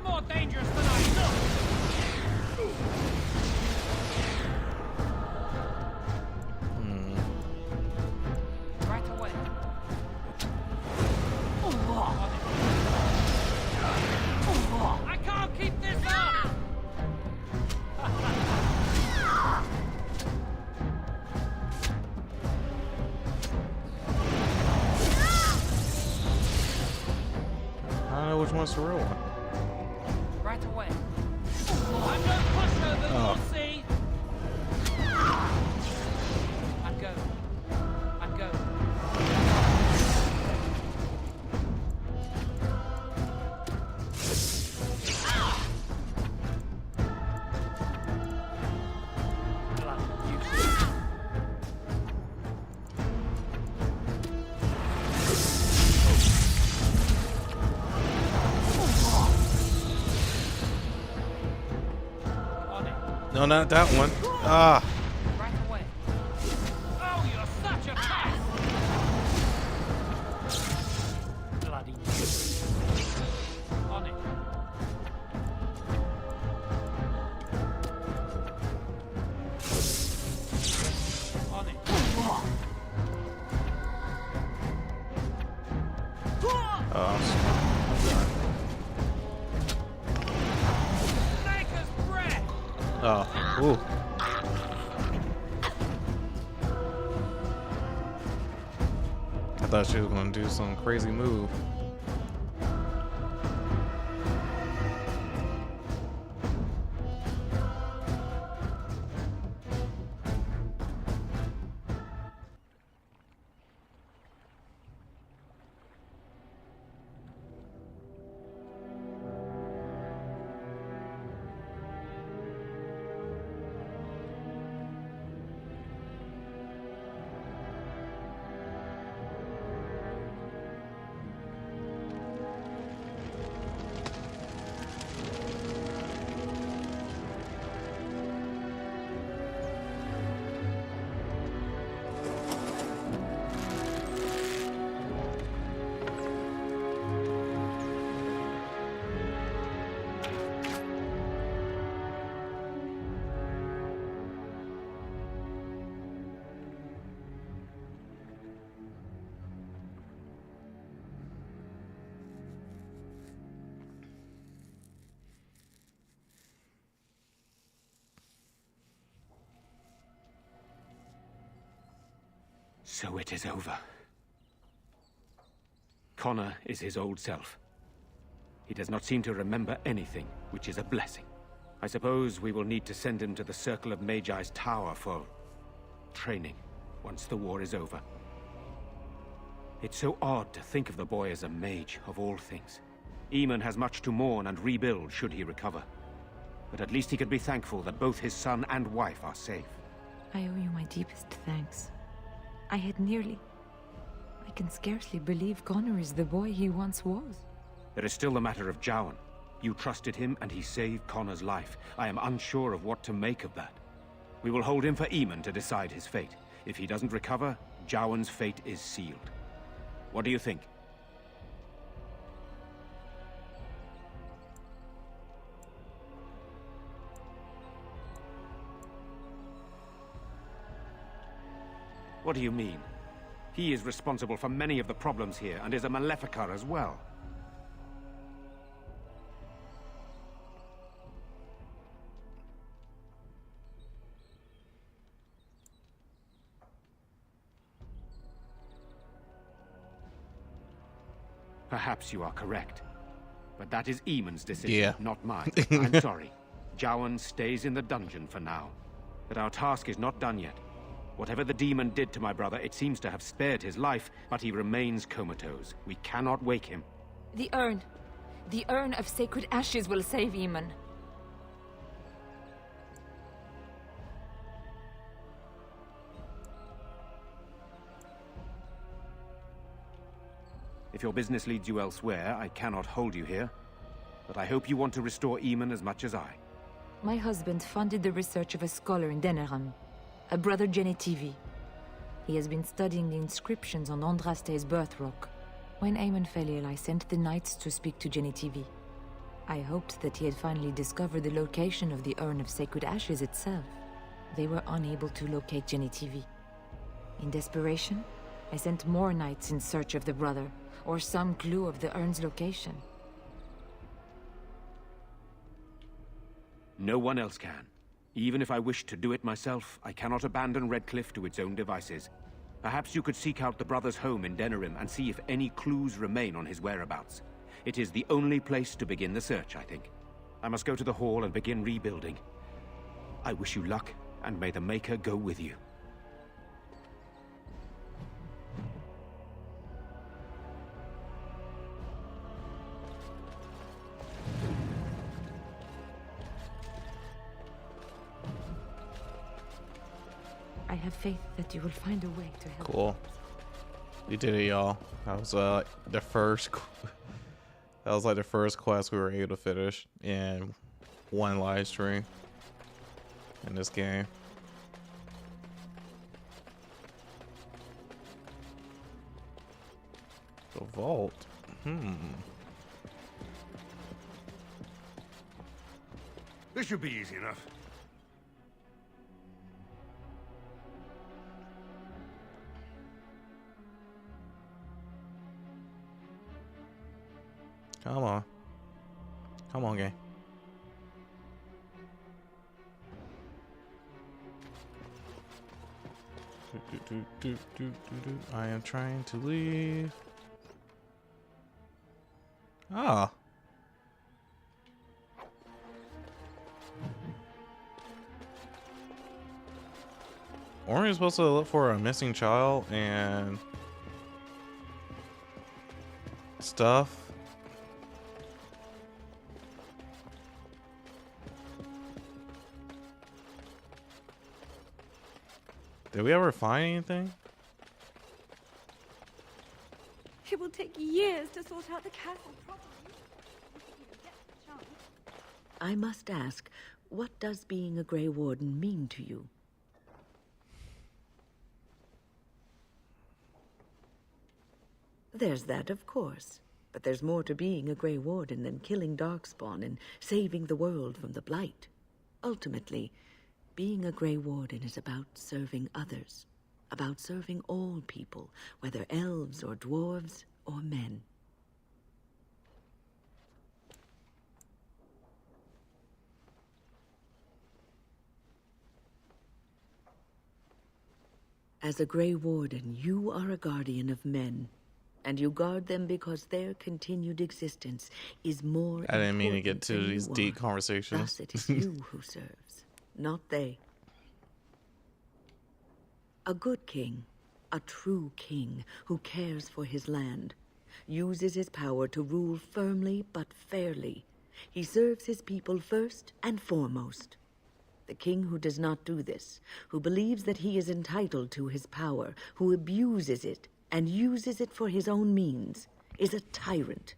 more dangerous than I look. Right away. I can't keep this up. I don't know which one's the real one. Right away. I'm no pushover, Oh. you'll see. I'd go. I'd go. No, not that one. Ah. Right away. Oh, you're such a pest! Bloody. On it. On it. Oh. Maker's breath! Oh. Ooh. I thought she was gonna do some crazy move. So it is over. Connor is his old self. He does not seem to remember anything, which is a blessing. I suppose we will need to send him to the Circle of Magi's tower for training once the war is over. It's so odd to think of the boy as a mage, of all things. Eamon has much to mourn and rebuild should he recover. But at least he could be thankful that both his son and wife are safe. I owe you my deepest thanks. I can scarcely believe Connor is the boy he once was. There is still the matter of Jowan. You trusted him and he saved Connor's life. I am unsure of what to make of that. We will hold him for Eamon to decide his fate. If he doesn't recover, Jowan's fate is sealed. What do you think? What do you mean? He is responsible for many of the problems here and is a Maleficar as well. Perhaps you are correct. But that is Eamon's decision, not mine. I'm sorry. Jowan stays in the dungeon for now. But our task is not done yet. Whatever the demon did to my brother, it seems to have spared his life, but he remains comatose. We cannot wake him. The urn. The urn of sacred ashes will save Eamon. If your business leads you elsewhere, I cannot hold you here. But I hope you want to restore Eamon as much as I. My husband funded the research of a scholar in Denerim, a brother Genetivi. He has been studying the inscriptions on Andraste's birth rock. When Eamon fell ill, I sent the knights to speak to Genetivi. I hoped that he had finally discovered the location of the urn of sacred ashes itself. They were unable to locate Genetivi. In desperation, I sent more knights in search of the brother, or some clue of the urn's location. No one else can. Even if I wished to do it myself, I cannot abandon Redcliffe to its own devices. Perhaps you could seek out the brother's home in Denerim and see if any clues remain on his whereabouts. It is the only place to begin the search, I think. I must go to the hall and begin rebuilding. I wish you luck, and may the Maker go with you. I have faith that you will find a way to help. Cool. We did it, y'all. That was the first. That was like the first quest we were able to finish in one live stream. in this game. The vault. This should be easy enough. Come on. Come on, game. I am trying to leave. Ah. Weren't we supposed to look for a missing child and stuff? Did we ever find anything? It will take years to sort out the castle properly. I must ask, what does being a Grey Warden mean to you? There's that, of course. But there's more to being a Grey Warden than killing Darkspawn and saving the world from the Blight. Ultimately, being a Grey Warden is about serving others. About serving all people, whether elves or dwarves or men. As a Grey Warden, you are a guardian of men. And you guard them because their continued existence is more important. I didn't mean to get to these deep conversations. Thus it is you who serves, not they. A good king, a true king who cares for his land, uses his power to rule firmly but fairly. He serves his people first and foremost. The king who does not do this, who believes that he is entitled to his power, who abuses it and uses it for his own means, is a tyrant.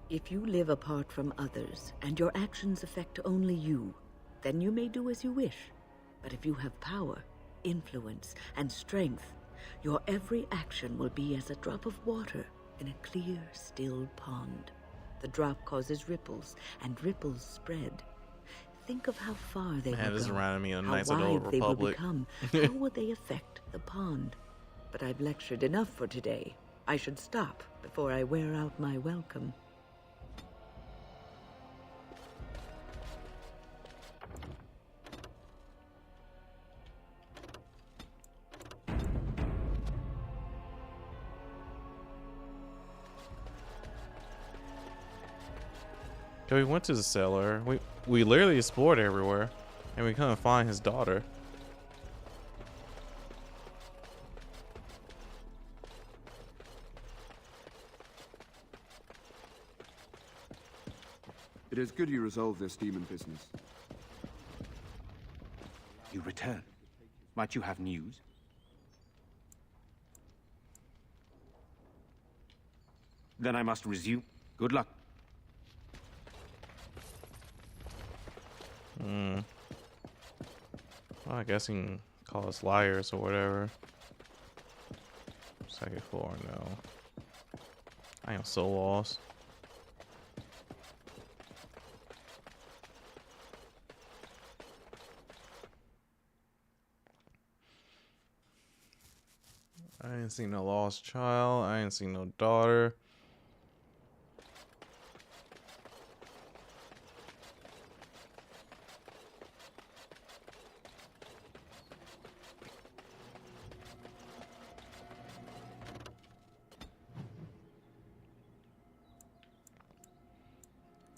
If you live apart from others, and your actions affect only you, then you may do as you wish. But if you have power, influence, and strength, your every action will be as a drop of water in a clear, still pond. The drop causes ripples, and ripples spread. Think of how far they will go, this reminded me of how Knights wide of the Old they will Republic. become, how will they affect the pond. But I've lectured enough for today. I should stop before I wear out my welcome. So we went to the cellar. We literally explored everywhere, and we couldn't find his daughter. It is good you resolve this demon business. You return. Might you have news? Then I must resume. Good luck. Well, I guess he can call us liars or whatever. Second floor, no. I am so lost. I ain't seen no lost child. I ain't seen no daughter.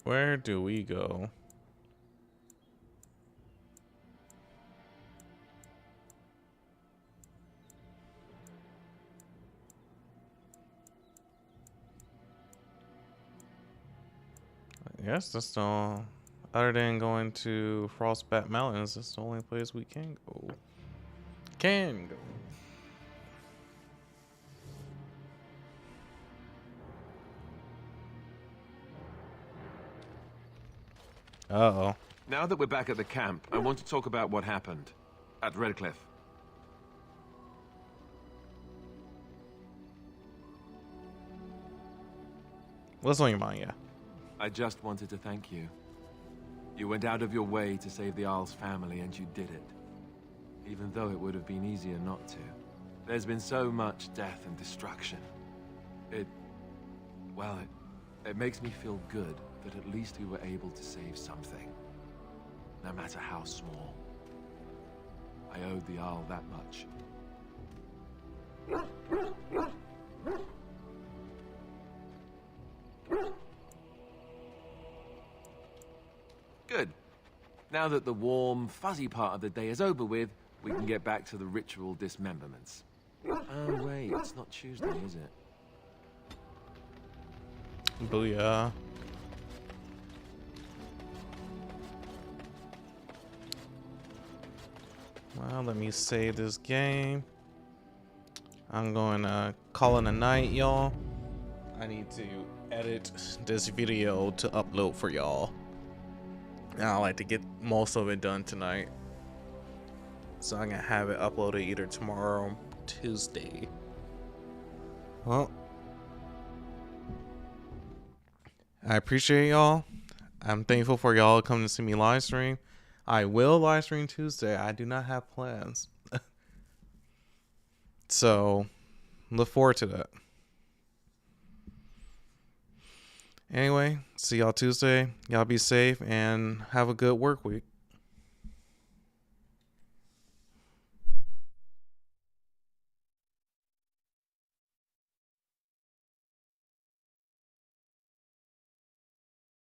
Where do we go? I guess that's the other than going to Frostbat Mountains, that's the only place we can go. Uh-oh. Now that we're back at the camp, I want to talk about what happened at Redcliffe. What's on your mind, yeah? I just wanted to thank you. You went out of your way to save the Isle's family, and you did it. Even though it would have been easier not to. There's been so much death and destruction. It makes me feel good that at least we were able to save something. No matter how small. I owed the Isle that much. Good. Now that the warm, fuzzy part of the day is over with, we can get back to the ritual dismemberments. Oh wait, it's not Tuesday, is it? Booyah. Well, let me save this game. I'm going to call it a night, y'all. I need to edit this video to upload for y'all. And I like to get most of it done tonight. So I'm going to have it uploaded either tomorrow or Tuesday. Well, I appreciate y'all. I'm thankful for y'all coming to see me live stream. I will live stream Tuesday. I do not have plans. So, look forward to that. Anyway, see y'all Tuesday. Y'all be safe and have a good work week.